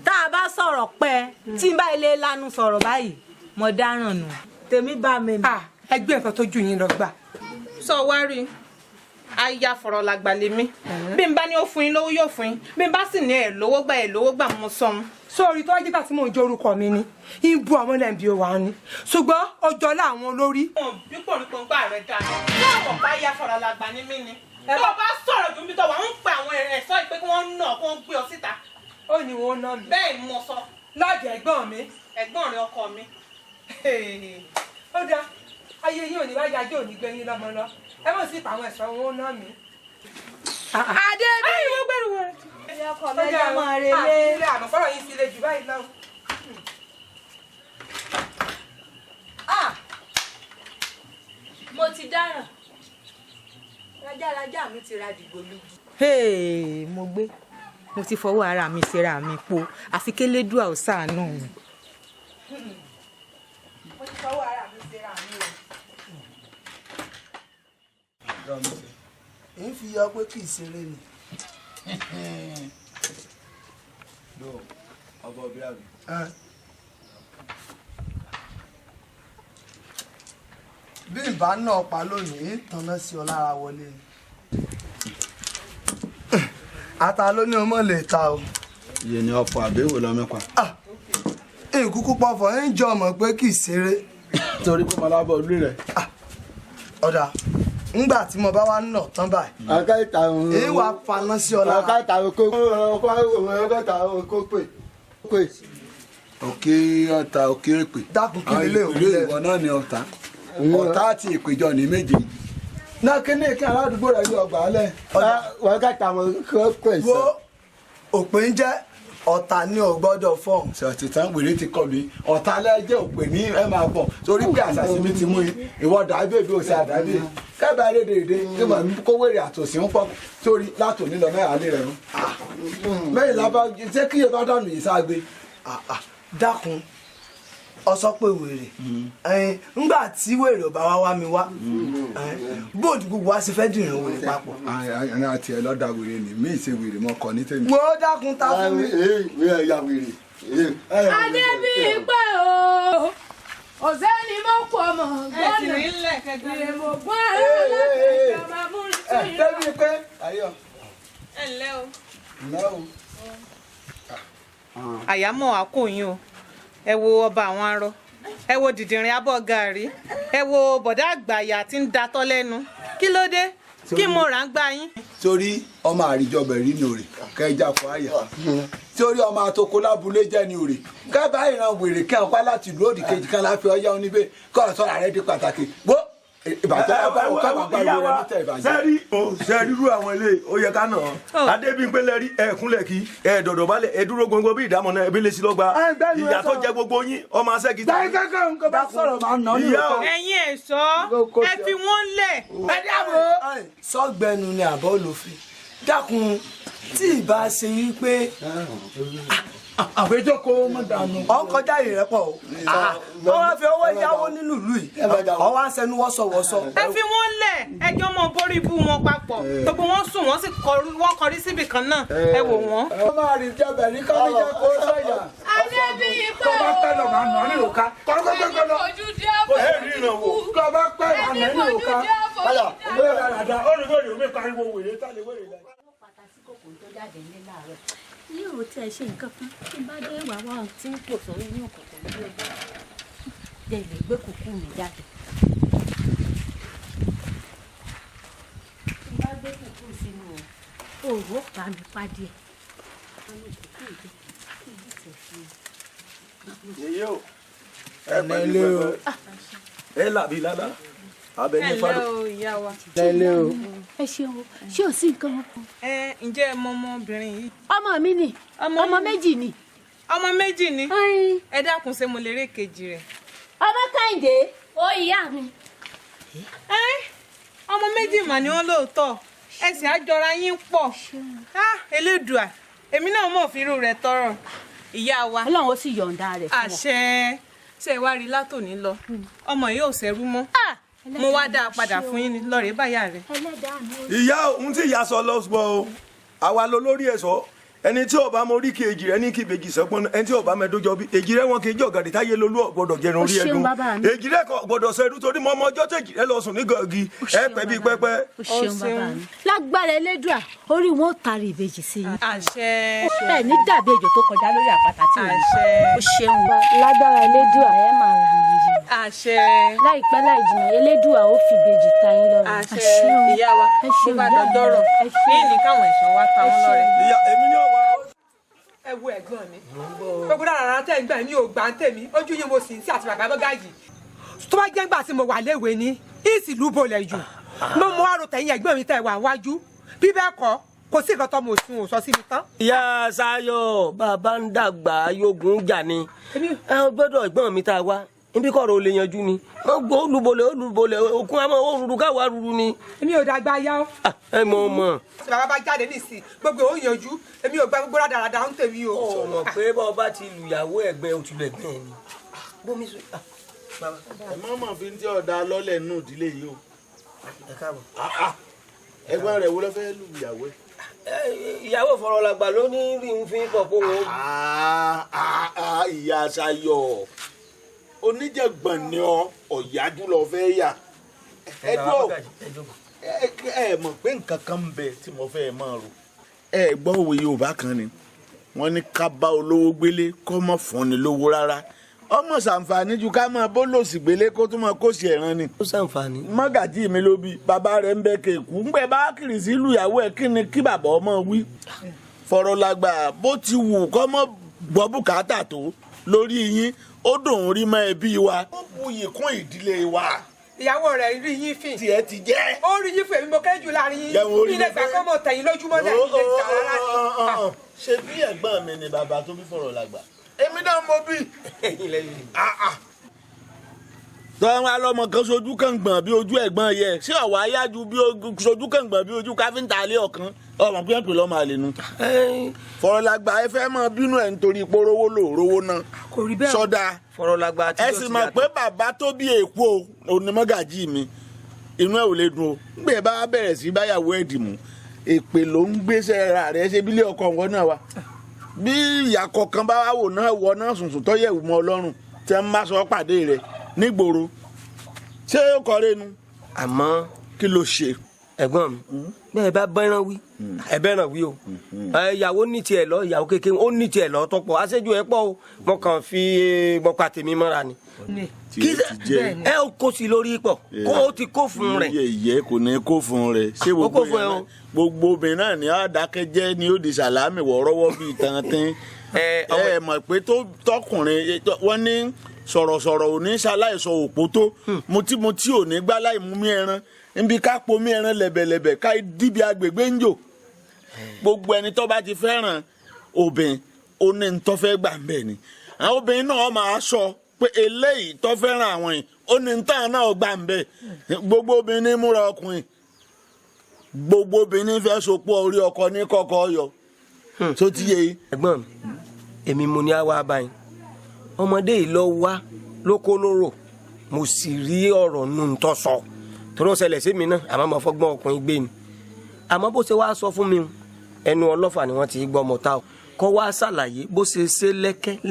tá a bá sọ̀rọ̀ pẹ́ tí n bá ilé lanu sọ̀rọ̀ báyìí mo dáràn nù tèmi bá mi. ẹgbẹ́ nǹkan tó ju yín lọ gbà. sọ wá rí aya fọ̀rọ̀ làgbà lèmi bí n bá ní ó fún yín lówó yóò fún yín bí n bá sì ní ẹ̀ lówó gbà mo sọ̀n. sórí tó wájú bá tí mò ń jẹ́ orúkọ mi ni ìbú ọmọ náà bí ó wà ní ṣùgbọ́n ọjọ́ láwọn olórí. bí pòrípòǹgbà rẹ̀ dá láwọn bá ya fọ̀rọ̀ làgbà ní mí ni tó o bá sọ̀rọ̀ ju bí tó wà ń pa àwọn ẹ̀ṣọ́ ìpé kí wọ́n nà kí wọ́n gbé ọ síta. ó ní wọn ná mi. bẹ́ẹ̀ ni mo sọ. lọ́jọ́ ẹ̀gbọ́n mi. ẹ̀gbọ́n rẹ̀ ọkọ mi. ó dáa ayé yín ò ní wájú ajé ò ní gbé yín lọ́mọ lọ ẹ mọ̀ sí pa àwọn ẹ̀ṣọ́ wọn ná mi. Adébí. wọ́n gbẹ́rù wọn. ọkọ mi ẹjọ́ máa relé. ilé àmọ́ fọ́rọ̀ yín sí ilé jù báyìí lọ. mo ti dáràn rájàrájà mi ti ra dìgbò lójú. mo gbé mo ti fọwọ́ ara mi ṣera mi po àfi kélédùà ò ṣàánú mi. mo ti fọwọ́ ara mi ṣera mi o. èyí fi yọ pé kì í ṣeré ni. ọbọ bí àbí. bí ìbá náà pa lónìí tanná sí ọ lára wọlé ni. ata ló ní ọmọ lè ta o. iye ni ọ̀pọ̀ àbẹ̀wò lọ́mẹ́pa. ìkúkú pọ̀fọ̀ ń jọ ọmọ pé kì í ṣeré. torí pé mo lábọ̀ orí rẹ̀. ọ̀dà ńgbà tí mo bá wá nà tán báyìí. ọ̀ká ìta òun. èyí wàá paná sí ọ lára. ọ̀ká ìta òun kó pè. òkè ọ̀tá òkè èpè. dákun kí nílé òun lẹ. ìwọ náà ni ọ̀tá. ọ̀tá àti ìpèjọ ní méje. náà kí ní kí aládùúgbò rẹ̀ ní ọgbà alẹ́. ọ̀ká ìta òun kó pè. wo òpin jẹ́ ọ̀tá ni ò gbọ́dọ̀ fọ́ọ̀n. sọ̀tì tán wèrè ti kọlu yìí ọ̀tá lẹ́jẹ̀ òpè ní ẹ máa bọ̀ torí pé àṣàṣì mi ti mú yín ìwọ dàbí èbí òsì àdàbí kẹ́bà rédèrèdè kí mọ̀ ní kó wèrè àtòsí ń pọ̀ sórí látòní lọ mẹ́ra lé rẹ̀ rún. mẹ́rin lábá ṣé kí yóò bá dànù yìí ságbe. dákun ọ sọ pé wèrè ńgbà tí wèrè ò bá wá mi wá bóòdù gbogbo wa sì fẹ́ dìrín wèrè papọ̀. àná àti ẹ lọ́dà wèrè ni mí ìṣe wèrè mọ́ kọ ní tèmi. wo dákun ta fún mi. Adébíyìnpé o ọ̀sẹ́ni mọ́ kú ọmọ gbọ́nà ìrèmọ̀gbọ́n aláàlá ọmọ amúnisìn. Adébíyìnpé ayọ̀. ẹ ǹlẹ́ o. ǹlẹ́ o. àyámọ̀ àkóyún o ẹ wo ọba àwọn arọ ẹ wo dìdìrín abọ́ gàrí ẹ wo bọ̀dá àgbàyà tí ń datọ́ lẹ́nu kí ló dé kí mo rà ń gbá yín. sórí ọmọ àríjọbẹ̀ rí ni òrè kẹjà fún àyà sórí ọmọ àtòkò lábúlé jẹ́ ni òrè kẹ́bà ìran wèrè kẹ́ ọ̀pá láti ìlú òdì kejì kan láfi ọyá oníbẹ̀ kọ́ ọ̀sọ́ ààrẹ di pàtàkì gbó sẹ́rí irú àwọn ilé ó yẹ ká nà án adébíyìnpé lẹ́rí ẹ̀kúnlẹ̀ kí ẹ̀ẹ́dọ̀dọ̀ balẹ̀ ẹ̀dúró gbogbo bí ìdámọ̀ náà ẹbí lè sí lọ́gba ìyá tó jẹ gbogbo yín ọmọ asẹ́gi. ẹ̀yin ẹ̀ṣọ́ ẹ fi wọ́n lẹ̀. ẹ dábò sọ́gbẹ́nu ni àbọ̀ olófin dákun tí ìbá ṣe wípé àfẹjọ́ kó mọ̀ dànù. ọ̀ ń kọjá ìrẹ́pọ̀ o wọ́n wá fi owó yáwó nínú ìlú yìí ọ̀ wá ń sẹnu wọ́sọ̀wọ́sọ̀. ẹ fi wọ́n lẹ̀ ẹjọ́ mọ borí ibú wọn papọ̀ gbogbo wọn sùn wọ́n sì kọrí síbì kan náà ẹ wò wọ́n. ó máa rí jẹ́bẹ̀ ní kọ́míjà kó sọ̀yà. Adébíyìnpé tó bá pẹ́ lọ́mọ àná ní òka. Adébíyìnpé ojú dé àbọ̀ tó bá pẹ́ àná ní òka. padà ìwé ìrànàdà olùgbòrì omi pariwo wèrè tálẹ̀ wèrè lẹ. yóò tẹ ṣe nǹkan kan tí n bá dé wà wá tí ń pò sórí ní òkùnkùn ní ọjọ́ jẹ lè gbé kúkú mi jáde. tí n bá gbé kúkú sínú òòrùn ó pa mi pàdé yèyé o ẹ pẹ̀lú ẹ làbí ládà abẹ ní fàdé. ìyá wa. ẹ ṣeun ṣé ò sí nǹkan kan. ǹjẹ́ ẹ mọ ọmọbìnrin yìí. ọmọ mi ni ọmọ méjì ni. ọmọ méjì ni ẹ dákun ṣé mo lè rí èkejì rẹ̀. ọmọ Kẹ́hìndé ó ìyá mi. ọmọ méjì mà ni wọ́n lóòótọ́ ẹsẹ̀ àjọra yín pọ̀ elédùà èmi náà mọ̀ fírú rẹ̀ tọrọ ìyá wa. Ọlọ́run ó sì yọ̀ǹda rẹ̀ fún ọ. àṣẹ ṣe wá rí látòní lọ ọmọ yìí ò ṣẹ́rú mọ́ mo wá dá a padà fún yín lọ́rẹ̀ẹ́ báyà rẹ̀. ìyá ohun tí ìyá sọ lọ́sọ̀ o àwa ló lórí ẹ̀ sọ ẹni tí ọba mo rí kí èjì rẹ ní kí ìbejì sọgbọn ẹni tí ọba mẹdójọ bí èjì rẹ wọn kì í jọ gàdí táyé lolú ọgbọdọ jẹrun orí ẹdun èjì rẹ kò gbọ́dọ̀ ṣẹdú torí mọ ọmọ ọjọ́ tẹjì rẹ lọ sùn ní gàgì ẹ pẹ bí pẹpẹ. o ṣeun bàbá mi lágbára Elédùà orí wọn ò tari ìbejì sí i. àṣẹ. bẹ́ẹ̀ ní dàbí ejò tó kọjá lórí àpáta tí ò ní. o ṣeun lágbára Elédùà ẹ máa ra mi yìí. àṣẹ. láìpẹ́ láì jìnnà Elédùà ó fi ìbejì ta yín lọ́rùn. àṣẹ ìyá wa bó bá dọjọ́rọ̀ ní ìní káwọn ẹ̀ṣọ́ wa ta wọn lọ́rẹ. ìyá èmi ni ó wà. ẹ wo ẹ̀gbọ́n mi gbogbo dára tẹ́ ń gbà mí ò gbà ń tèmi ojú yín mo sì ń sí àti bàbá bọ́gá yìí tó bá jẹ́ ńgbà tí mo wà léwe ní ìsìlú bolẹ̀ jù mo mọ àrò tẹ̀yìn ẹ̀gbọ́n mi tẹ̀ wà wájú bí bẹ́ẹ̀ kọ́ kò sí nǹkan tó mo sùn ò sọ sí mi tán. ìyá Ṣayọ̀ bàbá ń dàgbà yógun jà ni ẹ gbọ́dọ̀ ẹ̀gbọ́n mi tá a wá níbi kọ̀rọ̀ ò lè yanjú ni gbọ́ olùbolẹ̀ òkun àmọ́ òrùrù káwa rúru ni. èmi ò dàgbà yá o. ẹ mọ̀. tí bàbá bá jáde nísìnyí gbogbo ò yanjú èmi ò gba gbogbo rádaràda ń tèmi o. ọmọ pé bọ́ bá ti lùyàwó ẹ̀gbẹ́ òtún ẹ̀gbẹ́ ni. bómi sùn. ẹ má mọ̀ fi ń tí ọ̀dà lọ́lẹ̀ nù ìdílé yìí o. ẹ káàbọ̀. ẹ̀gbọ́n rẹ̀ wo ló fẹ́ lù ìyàwó ẹ̀. ìyàwó Fọ̀rọ̀làgbà ló ní rí n fi pọ̀ fún wọn. ìyá Ṣayọ̀ oníjàngbọ̀n ni ọ̀yájú lọ fẹ́ yà ẹ mọ̀ pé nǹkan kan ń bẹ tí mo fẹ́ máa rò ẹ gbọ́ òwe Yorùbá kan ni wọ́n ní ká bá olówó gbélé kó mọ̀ fún ni lówó rárá ọmọ ṣàǹfààní ju ká máa bó lòsì gbélé kó tún máa kó sí ẹ̀ràn ni. ó ṣàǹfààní. mọ́gàjì mi ló bí bàbá rẹ̀ ń bẹ kéèkú ńgbẹ́ bá kiri sí ìlúyàwó ẹ̀ kí ni kí bàbá ọmọ wí. Fọ̀rọ̀làgbà bó ti wù kọ́ mọ́ gbọ́ bùkátà tó lórí yín ó dùn rí mọ́ ẹbí wa. ó buyì kún ìdílé wa. ìyàwó rẹ̀ rí yín fìn. tiẹ̀ ti jẹ́. ó rí yín fún èmi mo kéré jù láàrin yín. ilé ìgbà kan mo tẹ̀yìn lójúmọ́ náà ilé ìgbà rárá ni. ṣé bí ẹ̀gbọ́n mi ni bàbá tó bí Fọ̀rọ̀làgbà èmi náà mo bí. tọ́wọ́n alọ́mọ kan sojú kan gbọ̀n bí ojú ẹ̀gbọ́n yẹ ṣé ọ̀wọ́ ayájú bí sojú kan gbọ̀n bí ojú káfíńtà alẹ́ ọ̀kan ọmọ pé ń pè lọ́mọ àlè nu. Fọ̀rọ̀làgbà ẹ fẹ́ mọ bínú ẹ̀ nítorí pé rówó lò rówó náà. kò rí bẹ́ẹ̀ sọ́dà Fọ̀rọ̀làgbà àti ẹ sì mọ̀ pé bàbá tó bí èkó onímọ̀gàjì mi inú ẹ̀ ò lè dùn o gbé bá bẹ̀rẹ̀ sí báyàwó ẹ̀ dìmú èpè ló ń gbéṣẹ́ ra rẹ̀ ṣe bílẹ̀ ọkọ̀ wọn náà wa bí ìyá kọ̀ọ̀kan bá wà wò náà wọ náà sùnsùn tó yẹ̀wò mọ́ Ọlọ́run tẹ́ ń bá sọ pàdé rẹ̀ nígboro ṣé ó kọrin nu. àmọ́ kí ló ṣe. ẹ̀gbọ́n mi bẹ́ẹ̀ bá bẹ́ràn wí ẹ bẹ́ràn wí o ìyàwó ní tiẹ̀ lọ ìyàwó kékeré ó ní tiẹ̀ lọ tọ́pọ̀ aṣẹ́jú ẹ pọ̀ o mo kàn fi mọ́pá tèmi mọ́ra ni. kí ẹ ó kó sí lórí pọ̀ kó o ti kó fún rẹ̀. yẹ kò ní kó fún rẹ̀ ṣé gbogbo obìnrin náà ní àdákẹ́jẹ́ ni ó di sàlámì wọ́ọ́rọ́wọ́ bíi tantin ẹ mọ̀ pé tọkùnrin wọ́n ní sọ̀rọ̀sọ̀rọ̀ ò ní ṣaláìsọ òpó tó mutí ò ní gbá láì mú mi ẹran níbi ká po mi ẹran lẹ̀bẹ̀lẹ̀bẹ̀ ká dìbì agbègbè ń jò gbogbo ẹni tó bá ti fẹ́ràn obìnrin ó ní ní tó fẹ́ gbà ń bẹ̀ ni àwọn obìnrin náà máa sọ pé eléyìí tó fẹ́ràn àwọn yìí ó ní ní tán náà gbà ń bẹ̀ gbogbo obìnrin ní múra ọkùnrin gbogbo obìnrin fẹ́ sopọ̀ orí ọkọ ní kọ́kọ́ yọ tó ti yé yìí. ẹ̀gbọ́n mi èmi mo ní àwa báyìí ọmọdé yìí lọ wá lóko lóró mo sì rí ọ̀rọ̀ nù tó sọ torí ó ṣẹlẹ̀ sí mi náà àmọ́ mo fọ́gbọ́n ọkùnrin gbé ni àmọ́ bó ṣe wá sọ fún mi ẹnu ọlọ́fà ni wọ́n ti gbọ́ ọmọ ta o kọ́ wá ṣàlàyé bó ṣe ṣe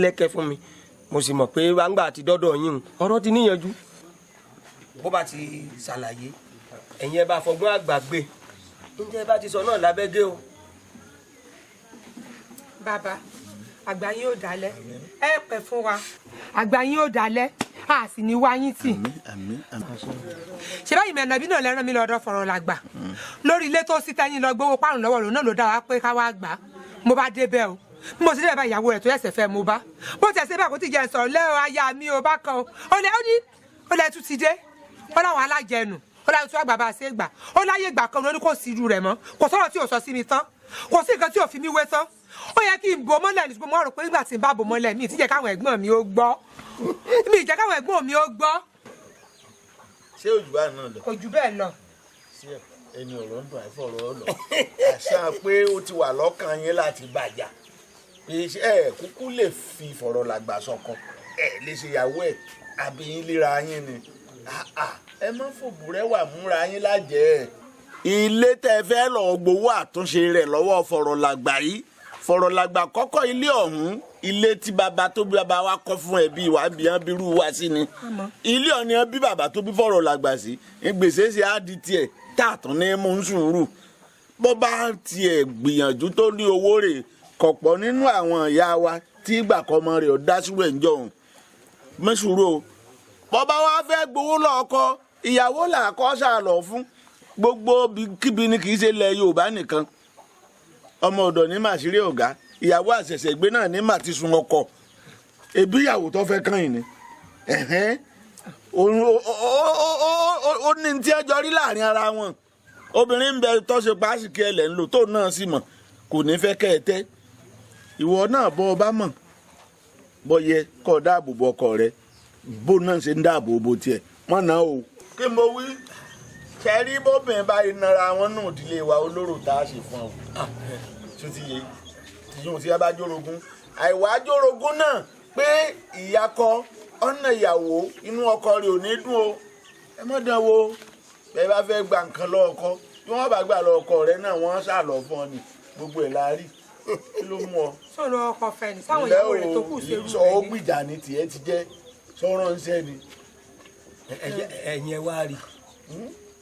lẹ́kẹ́ fún mi mo sì mọ̀ pé wàǹgbà àti dọ́dọ̀ yín ọ̀rọ̀ ti níyanjú. bó bá ti ṣàlàyé ẹ̀yin ẹ bá fọgbọ́n àgbà gbé ǹjẹ́ ẹ bá ti sọ náà lábẹ́gẹ́ o. bàbá àgbà yín ò dálẹ̀ ẹ pẹ́ fún wa àgbà yín ò dálẹ̀ a sì ní wá yín tì. ṣé báyìí mẹ́rin ẹbí náà lẹ́ràn mi lọ́dọ̀ fọ̀rọ̀ làgbà lórí ilé tó sí tẹ́yìn lọ gbowó párùn lọ́wọ́ lòun náà ló dá wa pé ká wá gbà mo bá débẹ̀ o bí mo ti débẹ̀ bá ìyàwó rẹ̀ tó ẹsẹ̀ fẹ́ mo bá bó tẹ̀ sí bẹ́ẹ̀ kó ti jẹ́ sọ̀rọ̀ lẹ́ọ̀ aya mi ò bá kan o ó lẹ́ tún ti dé ó láwọn alájẹnu ó láwọn tún àgbà bá a ṣe gbà ó láyé gbà kan lórí kò sí irú rẹ̀ mọ́ kò sọ̀rọ̀ tí ò sọ sí mi tán kò sí nǹkan tí ò fi mí wé tán ó yẹ kí n bò mọ́lẹ̀ ní ṣùgbọ́n mo rò pé nígbà tí n bá bò mọ́lẹ̀ mi ì ti jẹ́ káwọn ẹ̀gbọ́n mi ó gbọ́ mi ì jẹ́ káwọn ẹ̀gbọ́n mi ó gbọ́. ṣé ojú bá náà lọ. kò jù bẹ́ẹ̀ lọ. ṣé ẹni ọ̀rọ̀ ń dùn àìfọ̀rọ̀ ọ̀lọ́ àṣà pé ó ti wà lọ́kàn yín láti bàjá ẹ kúkú lè fi fọ̀rọ̀ làgbà sọ̀kan ẹ lè ṣe ìyàwó ẹ àbí yín léra yín ni ẹ má fòbúrẹ́wà múra yín lájẹ́ ilé tẹ́ fẹ́ lọ gbowó àtúnṣe rẹ̀ lọ́wọ́ fọ̀rọ̀ làgbà yìí fọ̀rọ̀ làgbà kọ́kọ́ ilé ọ̀hún ilé tí bàbá tó bí bàbá wa kọ́ fún ẹbí wa bí wọ́n bí rú wa sí ni ilé ọ̀ni bí bàbá tó bí fọ̀rọ̀ làgbà sí gbèsè ṣe á di tiẹ̀ tààtún ní mú ń sùúrù bó bá tiẹ̀ gbìyànjú tó ní owó rẹ̀ kọ̀pọ̀ nínú àwọn ìyá wa tí ìgbà kọ́mọ rẹ̀ ọ̀dá síwẹ̀ ń jọ̀hún mẹ́sùrù o bó bá wá fẹ́ gbowó lọ́kọ ìyàwó làkọ́ ṣàlọ́ fún gbogbo kíbi ni kì í ṣe ilẹ̀ Yorùbá nìkan ọmọ ọ̀dọ̀ ní màṣírí ọ̀gá ìyàwó àṣẹ̀ṣẹ̀ gbé náà ní màtí sun ọkọ ẹbí ìyàwó tó fẹ́ kàn yín ni ó ní tí ẹjọ́ rí láàrin ara wọn obìnrin ń bẹ tó ṣe pàṣíkì ẹlẹ̀ ń lò tó náà sì mọ̀ kò ní fẹ́ kẹ́ ẹ tẹ́ ìwọ náà bọ́ ọ bá mọ̀ bọ́ yẹ kọ́ dáàbò bo ọkọ rẹ bó náà ṣe ń dáàbò bo tiẹ̀ wọ́n náà o. kí mo wí kẹrí bóbìnrin báyìí nara wọn nù ìdílé wa olóró tá a ṣe fún ọ tó ti yé tìyún tí a bá jórogún àìwá jórogún náà pé ìyá kọ ọ̀nà ìyàwó inú ọkọ rẹ̀ ò ní dùn o ẹ mọ̀ dán wo bẹ́ẹ̀ bá fẹ́ gba nǹkan lọ́ọ̀kọ bí wọ́n bá gbà lọ́ọ̀kọ rẹ̀ náà wọ́n ṣàlọ́ fún ọ ní gbogbo ẹ̀ la rí kí ló mú ọ. sọ̀rọ̀ ọkọ fẹ́ ni sáwọn ìyàwó rẹ̀ tó kù sí irú rẹ̀ ni. sọ ó gbìjà ní tiẹ̀ ti jẹ́ sọ̀rọ̀ ń sẹ́ ni. ẹ̀yin ẹ wá rí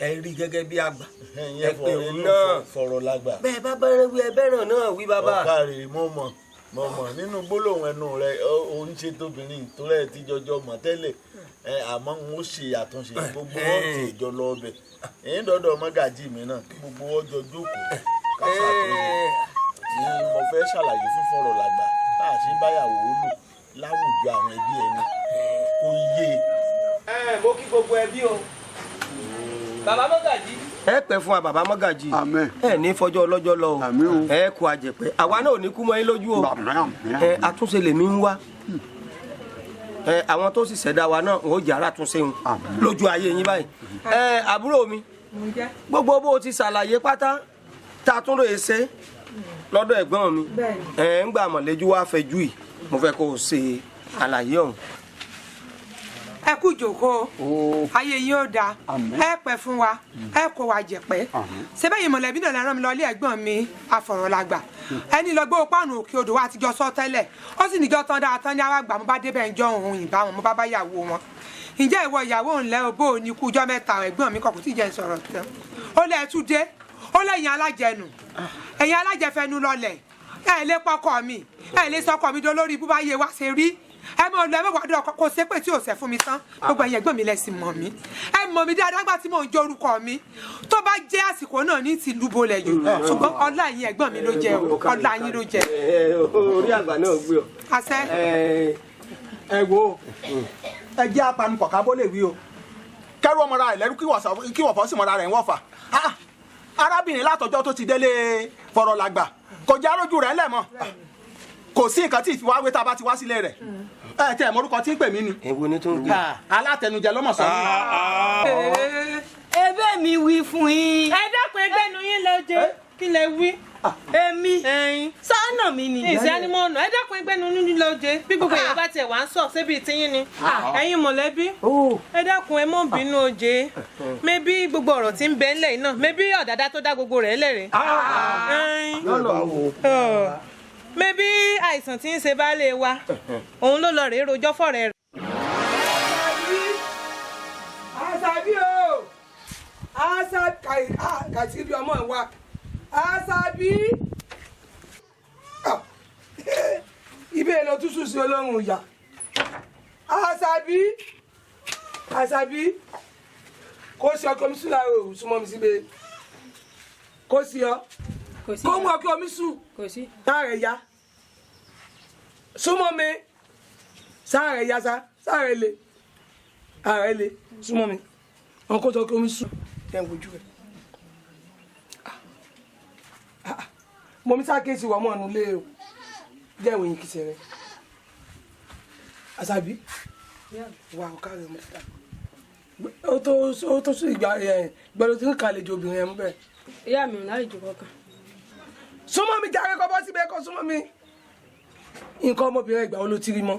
ẹ rí gẹ́gẹ́ bí àgbà ẹ pé òun náà fọ̀rọ̀ lágbà. bẹ́ẹ̀ bá bẹ̀rẹ̀ wí ẹ bẹ̀rẹ̀ náà wí bàbá. ọ̀kàrẹ̀ mọ̀ nínú gbólóhùn ẹnu rẹ òun ṣe tóbìnrin tó rẹ̀ ti jọjọ mọ̀ tẹ́lẹ̀ àmọ́ n ó ṣe àtúnṣe gbogbo wọn ti jọ lọ ọbẹ̀ èyí dọ́dọ̀ mọ́gàjì mi náà kí gbogbo wọn jọ jókòó ká ṣàtúnṣe tí mo fẹ́ ṣàlàyé fún fọ̀rọ̀ lágbà tá a ṣe báyàwó lò láwùjọ àwọn ẹbí ẹni kó yé. mo kí gbogbo ẹbí o bàbá mọ́gàjì. ẹ pẹ́ fún wa bàbá mọ́gàjì ẹ ní fọjọ́ ọlọ́jọ́ lọ o ẹ kú àjẹpẹ́ àwa náà ò ní kú mọ́ yín lójú o àtúnṣe lèmi ń wá àwọn tó sì ṣẹ̀dá wa náà ò jẹ́ ara túnṣe ń lójú ayé yín báyìí àbúrò mi gbogbo bó ti ṣàlàyé pátá tá a tún lè ṣe lọ́dọ̀ ẹ̀gbọ́n mi ń gbà mọ̀lẹ́jú wá fẹjú yìí mo fẹ́ kó o ṣe àlàyé ọ̀hún. ẹ kú jòkó ayé yín ó dáa ẹ pẹ́ fún wa ẹ kó wa jẹ̀pẹ́ sẹ́bẹ̀yìn mọ̀lẹ́bí náà lẹ́rán mi lọ ilé ẹ̀gbọ́n mi afọ̀rọ̀lágbà ẹni lọ gbé pààrùn òkè odò wa àtijọ́ sọ tẹ́lẹ̀ ó sì níjọ́ tán dáa tán ní àwa gbà mo bá débẹ̀ ń jọ òun ìbá wọn mo bá yàwó wọn ǹjẹ́ ìwọ ìyàwó ńlẹ́ o bó o ní kú ọjọ́ mẹ́ta ẹ̀gbọ́n mi kọ̀kú tí jẹ́ sọ̀rọ̀ tán ó lẹ́ tún dé ó lẹ́yìn alájẹnu ẹ̀yìn alájẹfẹnu lọlẹ̀ ẹ̀ lé pọkọ mi ẹ̀ lé sọkọ mi dolórí ibú bá yé wa ṣe rí ẹ mọ ọdún ẹ mọ wàdúrà kò ṣe pé tí ò ṣe fún mi tán gbogbo ẹ̀yin ẹ̀gbọ́n mi lẹsìn mọ̀ mí ẹ mọ̀ mí dáadáa gbà tí mò ń jẹ́ orúkọ mi tó bá jẹ́ àsìkò náà ní ti lúbo lẹ̀ yìí ṣùgbọ́n ọlá ẹ̀yin ẹ̀gbọ́n mi ló jẹ́ o ọlá yín ló jẹ́. orí àgbà náà gbé ọ. àṣẹ. ẹ wo ẹ jẹ́ apanupọ̀ ká bó lè wí o kẹ́rù ọmọra rẹ̀ lẹ́rú kí wọ́n fọ́ sí ọmọra rẹ̀ ń wọ́fà arábìnrin látọjọ́ tó ti délé fọ̀rọ̀ làgbà kò já lójú rẹ̀ lẹ̀ mọ́ kò sí nǹkan tí ìfiwáwé tá a bá ti wá sílé rẹ̀ ẹ tẹ mọ́rúkọ tí ń pè mí ni. èwo ni tó ń gbé. alátẹnujẹ lọ́mọ sọ mí. ebe mi wí fún yín. ẹ dákun ẹgbẹ́ nu yín lóje kí lẹ wí. èmi sọ́nà mi ni. ìsẹ́ni mo nà ẹ dákun ẹgbẹ́ nu yín lóje bí gbogbo èèyàn bá tiẹ̀ wá ń sọ síbi tíyín ni. ẹ̀yin mọ̀lẹ́bí ẹ dákun ẹ mọ̀ bínú oje mẹ́bí gbogbo ọ̀rọ̀ tí ń bẹ ńlẹ̀ yìí náà mẹ́bí ọ̀dàdá tó dá gbogbo rẹ̀ lẹ́rẹ̀. mẹ́bí àìsàn tí ń ṣe baálé wa òun ló lọ rèé rojọ́ fọ̀rẹ́ rẹ̀. Àṣàbí o Kàṣírí ọmọ wa Àṣàbí ibẹ̀ lọ túṣu sí olóhùn ìyá Àṣàbí kó sí ọkọ mi sùn láàárọ̀ òsùnmọ́ mi síbẹ̀ kó sí ọ kó mú ọkọ mi sùn táàrẹ̀ ya súnmọ́ mi sáàrẹ̀ ya sáàrẹ̀ le ààrẹ le súnmọ́ mi wọn kó tọkọ mi sùn ẹ̀ ń wojú rẹ̀ mo mi sáà kéésì wà mọ́ ọ̀nù lé o jẹ́ ìwòyìn kìsẹ̀ rẹ̀ Àṣàbí wà ọ̀ká rẹ̀ mọ́ títà ó tó sún ìgbàlódé tí ń kàlejò obìnrin ẹ̀ mú bẹ́ẹ̀. ìyá mi ò lálejò kankan. súnmọ́ mi járe kọ́ bọ́ síbẹ̀ kọ́ súnmọ́ mi nǹkan ọmọbìnrin ìgbà wo ló ti rí mọ́.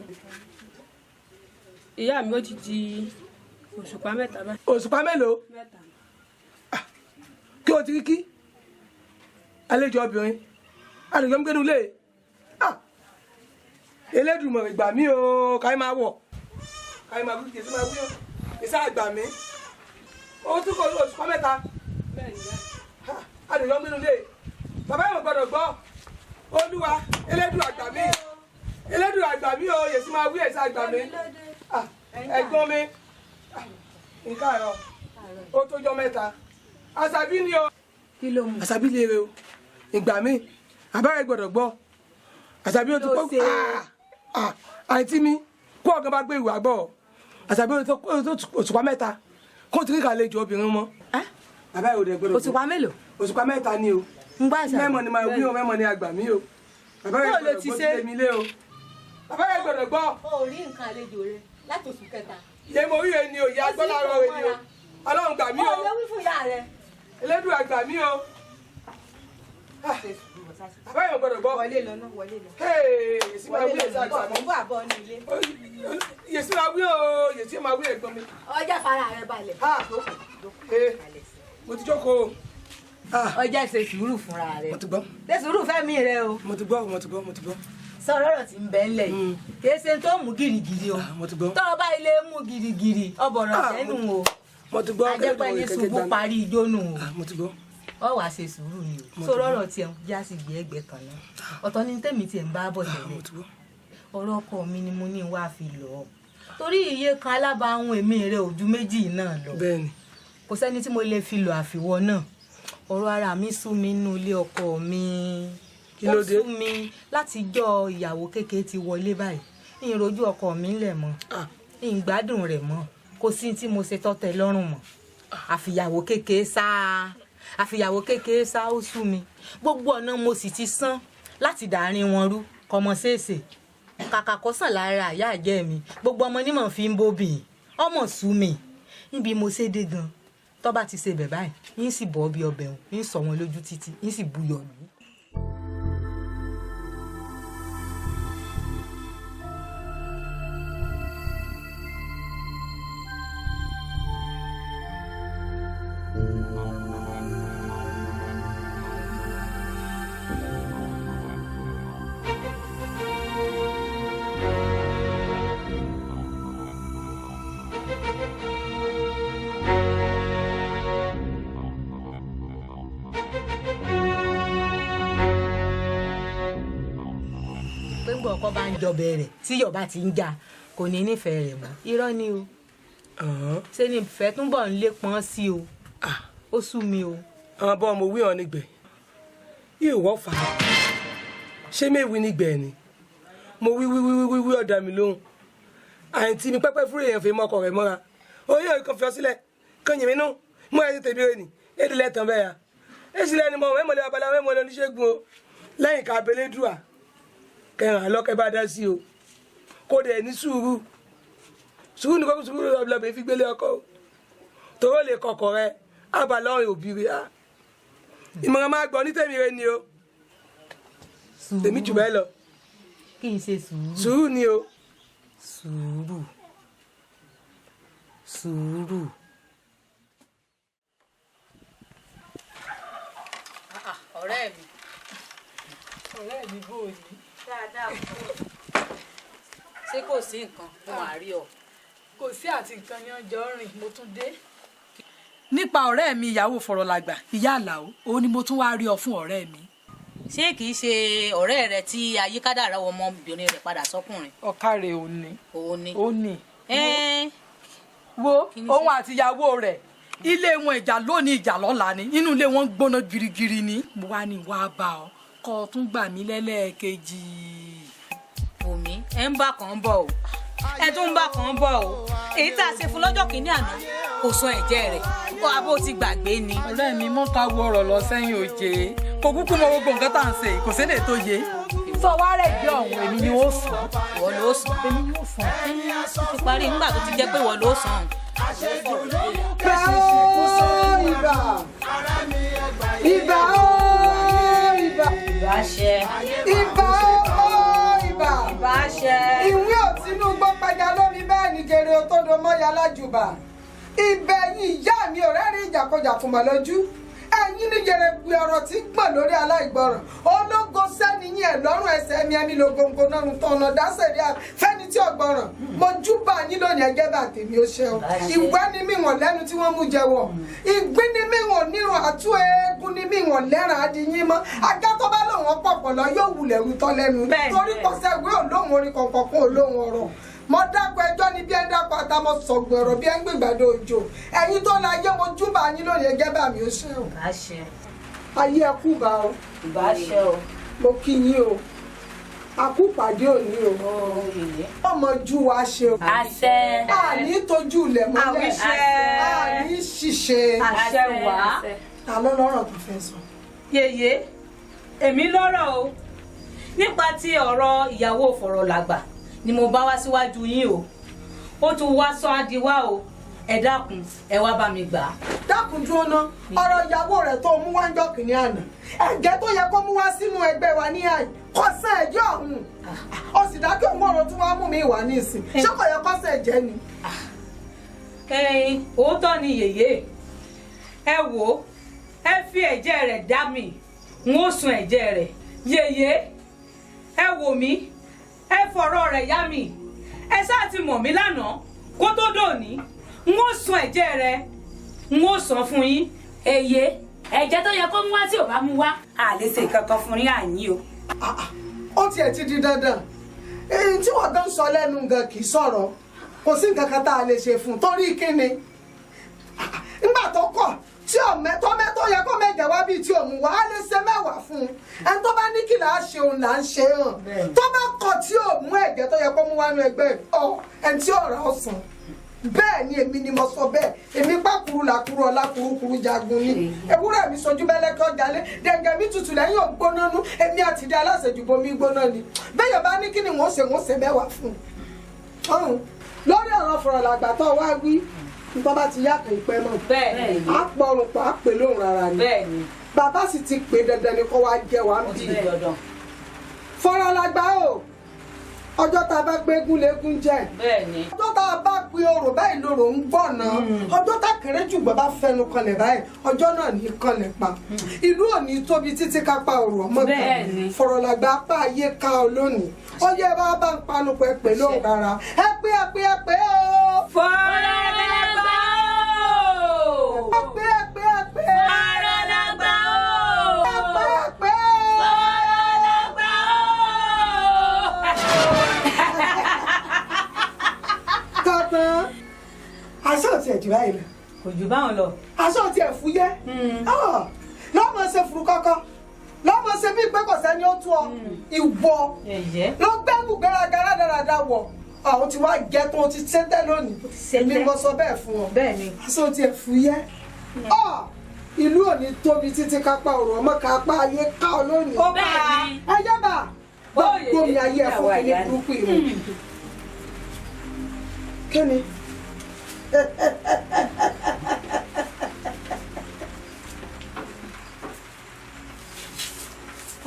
ìyá mi ó ti di òṣùpá mẹ́ta báyìí. òṣùpá mélòó. mẹ́ta. kí o ti rí kí àlejò obìnrin àlejò ń gbénu lé Elédùmarè gbà mí o káyé máa wọ̀ káyé máa wí kìí máa wí o ìsá àgbà mí ó tún kọ òṣùpá mẹ́ta àlejò ń gbénu lé bàbá yóò gbọdọ̀ gbọ́ Olúwa Elédùmarè àgbà mí Elédùmarè àgbà mí o yèsí máa wí ìsá àgbà mí ẹ̀gbọ́n mi nǹkan àrọ ó tó jọ mẹ́ta Àṣàbí ni o Àṣàbí lè re o ìgbà mi àbára gbọ́dọ̀ gbọ́ Àṣàbí o ti pọ àìtí mi kó ọgán bá gbé ìwà gbọ́ Àṣàbí o tó òṣùpá mẹ́ta kó tí kíkà àlejò obìnrin mọ́ bàbá ìwòdì gbọ́dọ̀ gbọ́ òṣùpá mélòó. òṣùpá mẹ́ta ni o mẹ́mọ̀ ni máa wí o mẹ́mọ̀ ni àgbà mi o bàbá ìwòdì gbọ́dọ̀ gbọ́ sí èmi lé o bàbá ìwòdì gbọ́dọ̀ gbọ́. o rí nǹkan àlejò rẹ láti oṣù kẹta. yé mo rí ẹni o ìyá gbọ́dọ̀ àrọ̀ rẹ ni o Ọlọ́run gbà mí o. ó lè wí fún ìyá rẹ. Elédùmarè gbà mí o. bàbá yóò gbọ́dọ̀ gbọ́. wọlé lọ náà wọlé lọ. yèsí máa wí èsì àgbà mi. bọ́ àbọ̀ ní ilé. yèsí máa wí o yèsí máa wí ẹ̀gbọ́n mi. ọjà fara rẹ balẹ̀. mo ti jókòó. ọjà ṣe sùúrù fúnra rẹ. mo ti gbọ́. ṣe sùúrù fẹ́mi rẹ o. mo ti gbọ́. sọ̀rọ̀ ọ̀rọ̀ tí ń bẹ ńlẹ̀ yìí kì í ṣe tó mú gìrìgìrì o. tọ́rọ bá ilé mú gìrìgìrì ọbọ̀rọ̀ jẹ́nu o. mo ti gbọ́ ajẹ́pẹ́ ní ṣubú parí ìjónù o. mo ti gbọ́. ọ wàá ṣe sùúrù ni o. sọ̀rọ̀ ọ̀rọ̀ tiẹ̀ já sí gbé ẹgbẹ́ kan náà ọ̀tọ̀ ní tèmi tiẹ̀ ń bá bọ̀ tẹ́lẹ̀ ọ̀rọ̀ ọkọ mi ni mo ní wá fi lọ torí iye kan alábàáhùn èmi rẹ ojú méjì náà lọ kò sẹ́ni tí mo lè fi lọ àfiwọ́ náà ọ̀rọ̀ ara mi sú mi nínú ilé ọkọ mi ó sú mi látijọ́ ìyàwó kékeré ti wọlé báyìí ìrojú ọkọ mi lẹ̀ mọ́ ìgbádùn rẹ̀ mọ́ kò sí tí mo ṣe tọ́tẹ̀ lọ́rùn mọ́ àfìyàwó kékeré sá ó sú mi gbogbo ọ̀nà mo sì ti sán láti dàárín wọn rú kọmọ ṣèṣe kàkà kó sàn lára àyà àjẹ́ mi gbogbo ọmọ nímọ̀ fi ń bóbìn ọmọ sú mi níbi mo ṣe dé gan tó bá ti ṣe bẹ̀ báyìí yín sì bọ́ bí ọbẹ̀ òun yín sọ wọn lójú títí yín sì buyọ̀ lù. ọkọ bá ń jọbẹ rẹ tí yọba ti ń jà kò ní nífẹ̀ẹ́ rẹ̀ mọ́ irọ́ ni o ṣé ni ìfẹ́ túnbọ̀ ń lépọn sí o ó sú mi o. àwọn bọ́ ọmọ wí hàn nígbẹ̀ ìwọ fà á ṣé méwì nígbẹ̀ ni mo wí ọ̀dà mi lóhùn àǹtí mi pẹ́pẹ́ fúru èèyàn fi mọ ọkọ rẹ̀ mọ́ra oyè òyìn kan fi ọ sílẹ̀ kan yìnbí nú mú ẹ tèmi rẹ nì èdè lẹ́tàn bẹ́ẹ̀ ya èsì lẹ́ni mọ̀ mẹ́mọ̀lẹ́ babaláwo mẹ́mọ̀lẹ́ oníṣègùn o lẹ́yìn ká abẹ́lé dùà kẹrìn àlọ́kẹ́ bá dá sí o kó dẹ̀ ní sùúrù ní kókó sùúrù lọ́bẹ̀ fi gbélé ọkọ o tòró lè kọkọ rẹ abalọ́ òbí rẹ á ìmọ̀ràn máa gbọ́ ní tèmi rẹ ni o tèmi jù bẹ́ẹ̀ lọ. kí n ṣe sùúrù. sùúrù ni o. sùúrù. ọ̀rẹ́ mi bò ní. dáadáa ṣé kò sí nǹkan fún àárí ọ. kò sí àti nǹkan yan jọ rìn mo tún dé. nípa ọ̀rẹ́ mi ìyàwó Fọ̀rọ̀làgbà ìyá Àlàó òun ni mo tún wá rí ọ fún ọ̀rẹ́ mi. ṣé kìí ṣe ọ̀rẹ́ rẹ tí ayíkádàrá ọmọbìnrin rẹ̀ padà sọ́kùnrin. ọ̀kàrẹ̀ òní. òní. wo òun àti ìyàwó rẹ̀ ilé wọn ìjà lónìí ìjà lọ́la ni inú ilé wọn gbóná girigiri ni mo wá ní wàá bá ọ kó o tún gbà mí lẹ́lẹ́ẹ̀kejì. omi ẹ ń bá kan bọ̀ o ẹ tún ń bá kan bọ̀ o èyí tá a ṣe fún lọ́jọ́ kìíní àná kò sọ ẹ̀jẹ̀ rẹ̀ kó abó ti gbàgbé ni. ọ̀rẹ́ mi mọ́ ká wo ọ̀rọ̀ lọ sẹ́yìn òjé kò kúkú mọ gbogbo nǹkan tá à ń ṣe kò sí lè tó yé sọ wá rẹ̀ jẹ́ ọ̀hún èmi ni ó sàn. ìwọ ló sàn. èmi ni ó sàn. ti parí nígbà tó ti jẹ́ pé ìwọ ló sàn. ibà ó ibà ibà ó ibà ibà ṣẹ ibà ó ibà ibà ṣẹ. ìwé òtínú gbọ́ padà lórí bẹ́ẹ̀ ni jèrè òtódó mọ́ya lájùbà ìbẹ̀yìn ìyá mi ò rẹ́rìn ìjàkọjà fún mọ́ lójú ẹ̀yin ní yẹrẹgbẹ ọ̀rọ̀ tí gbọ̀n lórí aláìgbọràn ológo sẹ́ni yín ẹ̀ lọ́rùn ẹsẹ̀ mi ẹ̀mí lo gbòǹgbò náà tọ̀nà dáṣẹ̀ rí fẹ́ni tí ọ̀gbọ̀ràn mo júbà yín lónìí ẹgẹ́ bá tèmi ó ṣe o ìwẹ́ ni mí wọ̀n lẹ́nu tí wọ́n mú jẹ́wọ́ ìgbín ni mí wọ̀n nírun àtú eégún ni mí wọ̀n lẹ́ràn adìyín mọ́ ajá tó bá lòun ọ̀pọ̀pọ̀ lọ yóò wulẹ̀ rú tọ́ lẹ́nu torí kọ́sẹ́gbé olóhùn orin kọ̀ọ̀kan kún olóhùn ọ̀rọ̀ mo dákọ ẹjọ́ ni bí ẹ dákọ àtàmọ sọgbọn ọ̀rọ̀ bí ẹ ń gbègbàdo òjò ẹ̀yin tó la yé mo júbà yín lónìí ẹgẹ́ bá mi ó ṣe o. ayé ẹ kú bá o. ìbá ṣe o. mo kí yín o àkú pàdé òní o. ọmọ ju wa ṣe o. àṣẹ. àní tójú ilẹ̀ mọ́lẹ̀. àwíṣẹ. àní ṣìṣe. àṣẹ wá. ta ló lọ́rọ̀ tó fẹ́ sọ. yèyé èmi lọ́rọ̀ o nípa ti ọ̀rọ̀ ìyàwó Fọ̀rọ̀làgbà ni mo bá wá síwájú yín o ó tún wá sọ adiwá o ẹ dákun ẹ wá bá mi gbà á. dákun dúró ná ọ̀rọ̀ ìyàwó rẹ̀ tó mú wá ń jọ kìnìún àná ẹ̀gẹ́ tó yẹ kó mú wá sínú ẹgbẹ́ wa ní àyè kọ́sẹ̀ ẹ̀jẹ̀ ọ̀hún ó sì dákẹ́ òun ọ̀rọ̀ tí wọ́n á mú mi wá ní ìsìn ṣé kò yẹ kọ́sẹ̀ ẹ̀jẹ̀ ni. òótọ́ ni yèyé ẹ wò ó ẹ fi ẹ̀jẹ̀ rẹ̀ dá mi n ó sun ẹ̀jẹ̀ rẹ̀ yèyé ẹ wò mí ẹ fọ̀rọ̀ rẹ̀ yá mi ẹ sáà ti mọ̀ mí lánàá kó tó dòní n ó sun ẹ̀jẹ̀ rẹ̀ n ó san fún yín. èyí ẹ̀jẹ̀ tó yẹ kó mú wá tí ò bá mú wá a lè ṣe kankan fún yín àyín o. ó tiẹ̀ ti di dandan èyí tí wọ́n gan sọ lẹ́nu gan kì í sọ̀rọ̀ kò sí nǹkan kan tá a lè ṣe fún un torí kíni nígbà tó kọ̀ tí tó yẹ kó mẹ́jẹ̀ wá bíi tí òun wá á lè ṣe mẹ́wàá fún un ẹni tó bá ní kí là á ṣe òun là ń ṣe hàn tó bá kọ̀ tí ò mú ẹ̀jẹ̀ tó yẹ kó mú wá nú ẹgbẹ́ ẹni tí ọ̀rọ̀ ọ̀sán bẹ́ẹ̀ ni èmi ni mo sọ bẹ́ẹ̀ èmi pákúrú làkúrú ọlá kúrúkúrú jagun ni ewúrẹ́ mi sojú bẹ́lẹ́kẹ́ ọ̀jalẹ̀ dẹ̀ǹgẹ̀ mi tutù lẹ́yìn ògbóná nú èmi àtìdí aláṣẹjù bomi gbóná ni bẹ́ẹ̀ bá ní kí ni wọ́n ṣe mẹ́wàá fún un lórí ọ̀rọ̀ Fọ̀rọ̀làgbà tó wá wí nípa bá ti yàtọ̀ ìpẹ́ mọ́ bẹ́ẹ̀ á pọ̀rùn pa á pè lóhùn rárá ni bàbá sì ti pè dandan ni kó wá jẹ́ wá ń bì Fọ̀rọ̀làgbà o ọjọ́ tá a bá gbégún légún jẹ́ ọjọ́ tá a bá pe orò báyìí lorò ń gbọ̀nà ọjọ́ tá kéré jùgbọ́n bá fẹnu kanlẹ̀ báyìí ọjọ́ náà ní kanlẹ̀ pa ìlú ò ní tóbi títí ká pa orò ọmọ kan Fọ̀rọ̀làgbà apá ayé ká ọ lónìí ó yẹ bá bá ń panu pé pè lóhùn rárá ẹ pé o. Fọ̀rọ̀làgbà o. ẹ pé. Fọ̀rọ̀làgbà o. ẹ pé. Fọ̀rọ̀làgbà o. Tọ́tán aṣọ ti ẹ̀ jù báyìí lọ. kò jù báwọn lọ. aṣọ ti ẹ̀ fúyẹ́ lọ́mọ ṣe furu kọ́kọ́ lọ́mọ ṣe bí pé kò sẹ́ni ó tú ọ ìwọ ló gbẹ́wù gbéraga rádaràda wọ̀ àwọn tí wàá jẹ tó ti ṣẹ́tẹ́ lónìí èmi mo sọ bẹ́ẹ̀ fún ọ bẹ́ẹ̀ ni aṣọ ti ẹ̀ fúyẹ́ ìlú ò ní tóbi títí kápá òrò ọmọ kápá ayé ká ọ lónìí ó bá ẹjẹ bá gbómi ayé ẹ fún kíní burúkú ìrìn kíni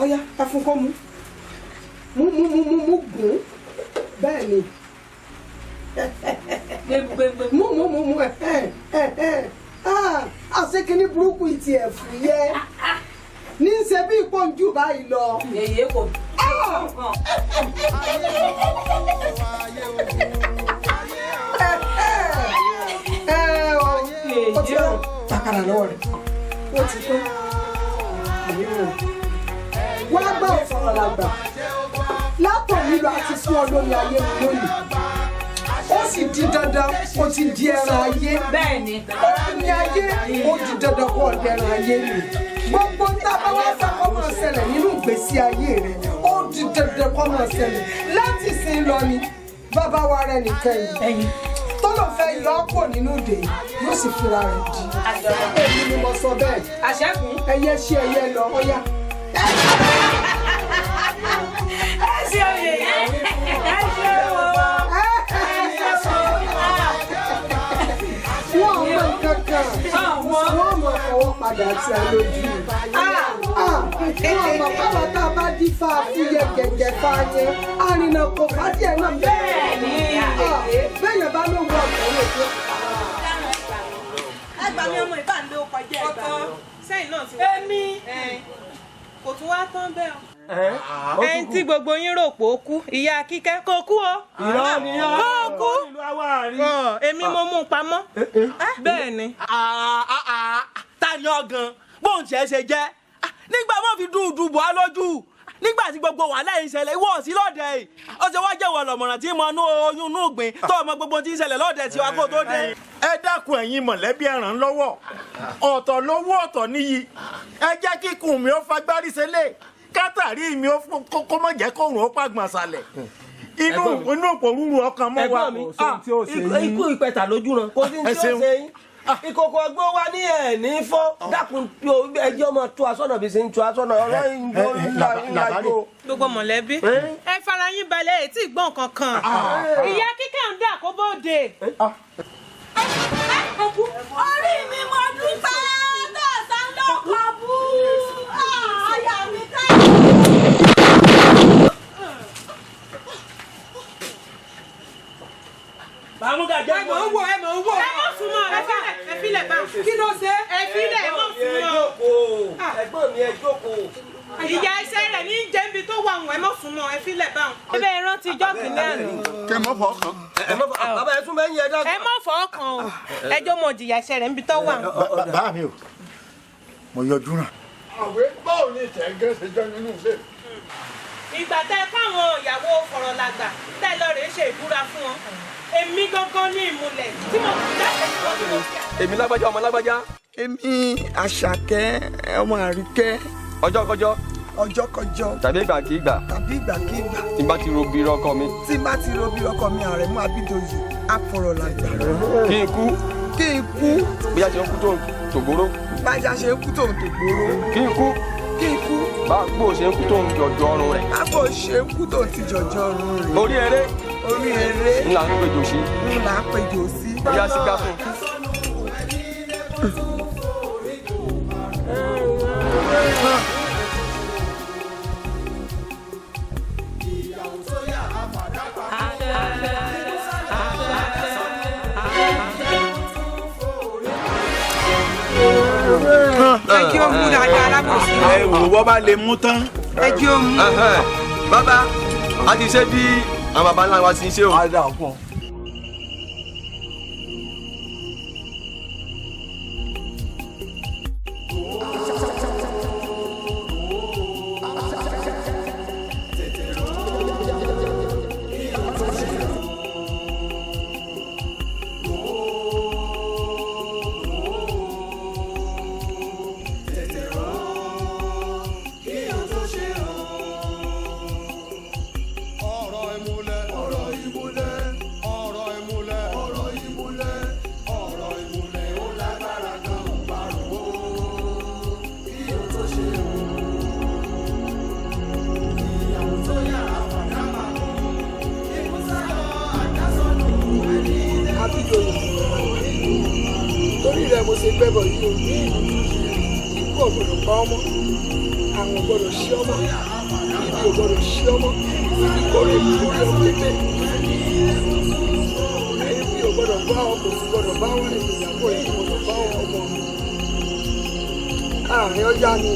ọ̀yá ẹ fún kó mú gùn bẹ́ẹ̀ ni mú àṣekínní burúkú ìtì ẹ̀fù yẹ ní í ṣe bí ìpọ́njú báyìí lọ. yèyé kò ó ti rán takara lọ́wọ́ rẹ̀ ó ti tó wọ́n á gbá òfin làgbà látọ̀ nílò àti fún ọ lórí ayé mi lónìí ó sì di dandan ó ti di ẹran ayé bẹ́ẹ̀ ni ó ní ayé ó di dandan kó ọ̀dẹ ẹran ayé mi gbogbo tá a bá wá fẹ́ kó máa ṣẹlẹ̀ nínú ìgbésí ayé rẹ̀ ó di dandan kó máa ṣẹlẹ̀ láti sin lọ ni bàbá wa rẹ̀ nìkan yìí tó lọ fẹ́ yọ ọ́ pọ̀ nínú ìdè yóò sì fira rẹ̀ di èmi ni mo sọ bẹ́ẹ̀ àṣẹ́kùn ẹyẹ ṣe ẹyẹ lọ ọ̀yá. ẹ ṣe oyè ẹ ṣe o. wọ́n mọ kankan wọ́n mọ ọwọ́ padà sí alójú wọ́n mọ káwọn tá a bá dífá fúyẹ́ gẹ́gẹ́ fáyé arìnà kò fàdí ẹ̀ náà bẹ́ẹ̀ ni bẹ́ẹ̀ bá ló wọ ọ̀pọ̀ lè tó. ẹgbàá mi ọmọ ìbáǹdé ó kọjá ẹgbàá sẹ́yìn náà ti wá. èmi kò tún wá tán bẹ́ẹ̀ o. ẹni tí gbogbo yín rò pé ó kú ìyá kíkẹ́ kò kú o. irọ́ ni kò kú. èmi mo mú un pamọ́. bẹ́ẹ̀ ni. ta ni ọgàn bóun tiẹ̀ ṣe jẹ́ nígbà wọn fi dúdú bọ́ á lójú nígbà tí gbogbo wàhálà yìí ń ṣẹlẹ̀ ìwọ sí lọ́dẹ yìí ó ṣe wá jẹ́wọ́ lọ̀mọ̀ràn tí mo nú oyún nú gbìn tó ọmọ gbogbo tí ń ṣẹlẹ̀ lọ́dẹ tiwa kó tó dé. ẹ dákun ẹ̀yin mọ̀lẹ́bí ẹ ràn lọ́wọ́ ọ̀tọ̀ lówó ọ̀tọ̀ níyì ẹ jẹ́ kíkùn mi ó fagbárí ṣẹlẹ̀ kátàrí mi ó kó mọ̀ jẹ́ kóòrùn ó pàgbọ̀n ṣàlẹ̀ inú òpòrúurú ọkàn mọ́ wa. ikú ìpẹ̀tà lójú ran kò sí ní tí ó ṣe yín ìkòkò ọgbọ́n wa ní ẹ̀ ní fọ́ dákun ẹjọ́ ọmọ tó aṣọ́nà bí ṣe ń tó aṣọ́nà ọ̀rọ̀ ìjọ ńlájọ. gbogbo mọ̀lẹ́bí ẹ fara yín balẹ̀ ẹ̀ tí ì gbọ́n kankan ìyá kíkẹ́ ń dà kó bóde. orí mi mo dúpẹ́ tẹ̀sán ló kọ bú àyà mi ká. bàmúgà jẹ́ ẹ mọ̀ ń wò ẹ mọ̀ ń wò. ẹ mọ̀ sún mọ́ ẹ filẹ̀ bá. kí ló ṣe. ẹ filẹ̀ ẹ mọ̀ sún mọ́. ẹ̀gbọ́n mi ẹ jókòó. ìyá ẹsẹ̀ rẹ̀ ní jẹ́bi tó wà wọ́n ẹ mọ̀ sún mọ́ ẹ filẹ̀ bá. ẹ bẹ́ẹ̀ rántí jọ́ọ̀kì ní àná. kẹ mọ fọ kan. bàbá ẹ tún bẹ́ẹ̀ yẹ dákun. ẹ mọ̀ fọ́ kan o ẹjọ́ mọ̀ jìyà ẹsẹ̀ rẹ̀ níbi tó wà. bá mi o mo yọjú ràn. àwẹ̀ báwo ni ìtẹ̀gẹ́ ṣe jẹ́ nínú ilé. ìgbà tẹ fáwọn ìyàwó fọ̀rọ̀làgbà tẹ lọ rèé ṣe ìbúra fún wọn èmi gangan ní ìmùlẹ̀ tí mo fi jáde ní wọn lọ. èmi lágbájá ọmọ lágbájá. èmi àṣàkẹ́ ọmọ àríkẹ́. ọjọ́kọjọ́. ọjọ́kọjọ́. tàbí ìgbàkigbà. tàbí ìgbàkigbà. tí bá ti ro bí ọkọ mi. tí bá ti ro bí ọkọ mi Àrẹ̀mú Abídòyè Afọ̀rọ̀làgbà. kí n kú. kí n kú. bí a ṣe ń kú tó tògbóró. bájà ṣe ń kú tó tògbóró. kí n kú. kí n kú. báàgbò ṣe ń kú tó ń jọjọ ọrùn rẹ̀. báàgbò ṣe ń kú tó ti jọjọ ọrùn rẹ̀. orí eré. orí eré. ńlá ń péjọ sí. ńlá ń péjọ sí. ìyá sígá fún. ẹjọ́ mú dáadáa alábòsí. ẹ wò wọ́n bá lè mú tán. ẹjọ́ mú. bàbá a ti ṣe bí àwọn baba ńlá wa ti ń ṣe o. mo ṣe gbẹ́bọ̀ yìí o ikú ọ̀gbọ̀dọ̀ pa ọmọ àwọn ọ̀gbọ̀dọ̀ ṣí ọmọ ibi ọ̀gbọ̀dọ̀ ṣí ọmọ ìkórè ìkórè ọ̀pẹ̀pẹ̀ ibi ọ̀gbọ̀dọ̀ bá ọkọ̀ ọ̀gbọ̀dọ̀ bá wọn ìyàwó ẹ̀ ọ̀gbọ̀dọ̀ bá ọmọ káàrin ọjà ni.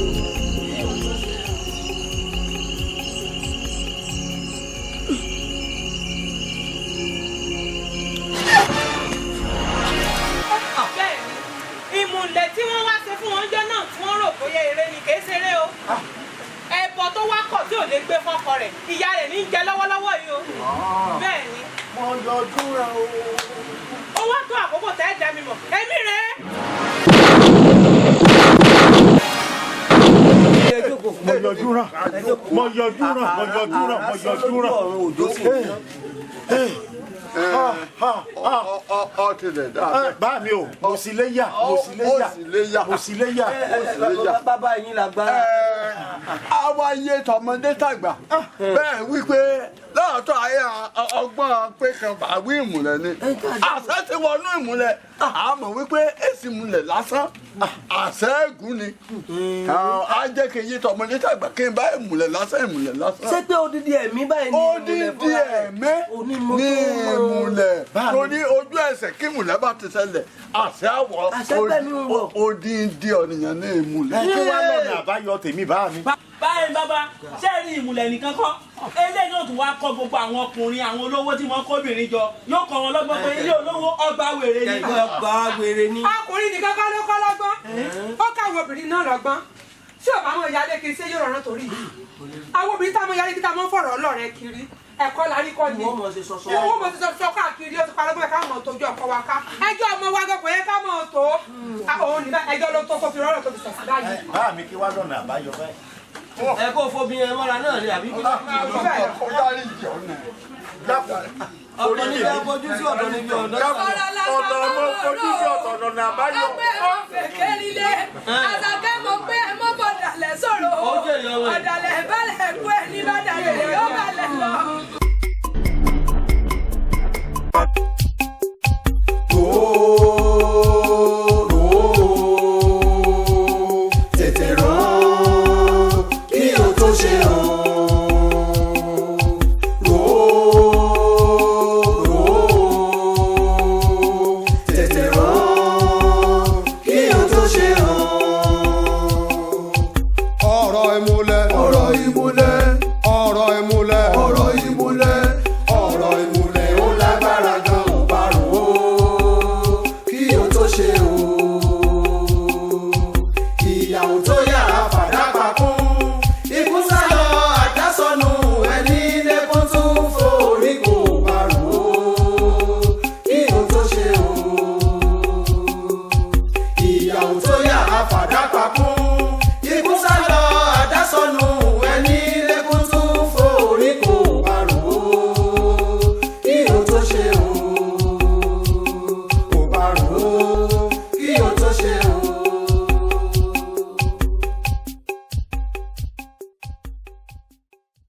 ìmùlẹ̀ tí wọ́n wá ṣe fún wọn jọ náà tí wọ́n rò bóyá eré ni kìí ṣeré o ẹbọ tó wá kọ̀ tí ò lè gbé fọ́kọ rẹ̀ ìyá rẹ̀ ní í jẹ lọ́wọ́lọ́wọ́ yìí o bẹ́ẹ̀ ni. mo yọjú rẹ o. ó wá tó àkókò tẹ́ ẹ dá mi mọ̀ èmi rẹ̀. mo yọjú ràn mo yọjú ràn mo yọjú ràn mo yọjú ràn. ọ ti lè dá bẹ́ẹ̀. bá mi o mo sì lè yà mo sì lè yà mo sì lè yà. bàbá yín lágbára. àwa iye tọmọdé tàgbà bẹ́ẹ̀ wípé lọ́ọ̀tọ̀ ayé ọgbọ́n pé kan bá wí ìmùlẹ̀ ni àṣẹ ti wọnú ìmùlẹ̀ àmọ́ wípé èsì ìmùlẹ̀ lásán àṣẹ ègún ni á jẹ́ kí iye tọmọdé tàgbà kí n bá ìmùlẹ̀ lásán ìmùlẹ̀ lásán. ṣé pé odidi ẹ̀mí báyìí ni ìmùlẹ̀ fúnra rẹ̀? odidi ẹ̀mí ní ìmùlẹ̀ torí ojú ẹsẹ̀ kí ìmùlẹ̀ bá ti ṣẹlẹ̀ àṣẹ àwọ̀ odidi ọ̀nìyàn ní ìmùlẹ̀. kí wàá lọ́nà àbáyọ tèmi bá mi. báyìí bàbá ṣé rí ìmùlẹ̀ nìkan kọ́ eléyìí náà tún wá kọ́ gbogbo àwọn ọkùnrin àwọn olówó tí wọ́n kóbìnrin jọ yóò kọ́ wọn lọ́gbọ́n pé ilé olówó ọgbà wèrè ni. ọgbà wèrè ni. ọkùnrin nìkan kọ́ ló kọ́ lọ́gbọ́n ó káwọn obìnrin náà lọ́gbọ́n tí ò bá mọ ìyáálé kiri ṣé yóò rọrùn torí yìí àwọn obìnrin táwọn ìyáálé kí táwọn fọ̀rọ̀ ọlọ́rẹ̀ kiri ẹ̀kọ́ la rí kọ́ ni wọ́n mọ̀ sí sọ́sọ́ káàkiri ó ti parọ́ bóyá ká mọ̀ tójú ọkọ wa ká ẹjọ́ ọmọ wa gbọ́ kò yẹ ká mọ̀ tó òun nígbà ẹjọ́ ló tó kó fi rọ́rọ̀ tó fi sẹ̀sì báyìí. bá mi kí wá lọ́nà àbáyọ báyìí. ẹ kó fobi yẹn mọ́ra náà ni àbí. ọ̀pọ̀ níbi ọfojú sí ọ̀dọ̀ níbi ọ̀dọ̀. ọ̀dọ̀ ọmọ fojú sí ọ̀dọ̀ ọ̀nà àbáyọ. ọgbẹ́ ọ̀fẹ̀kẹ́ nílé àtàkẹ́ mọ̀ pé ẹ mọ́ bọ̀dàlẹ̀ sọ̀rọ̀ ọ̀dàlẹ̀ balẹ̀ ẹ̀kú ẹ̀ ní bàdàlẹ̀ yóò balẹ̀ lọ. Tètè rán kí o tó ṣe o. Tètè rán kí o tó ṣe o. Ọ̀rọ̀ ìmùlẹ̀. Ọ̀rọ̀ ìmùlẹ̀. Ọ̀rọ̀ ìmùlẹ̀. Ọ̀rọ̀ ìmùlẹ̀. Ọ̀rọ̀ ìmùlẹ̀ ó lágbára gan ò bá rò ó kí o tó ṣe o. Ìyàwó tó yára fàdápà kún ikú sálọ àjásọnù ẹni lẹ́kún tún forí kò bá rò ó kí o tó ṣe o. Ìyàwó tó yára fàdápà kún ikú sálọ àjásọnù ẹni lẹ́kún tún forí kò bá rò ó kí o tó ṣe o.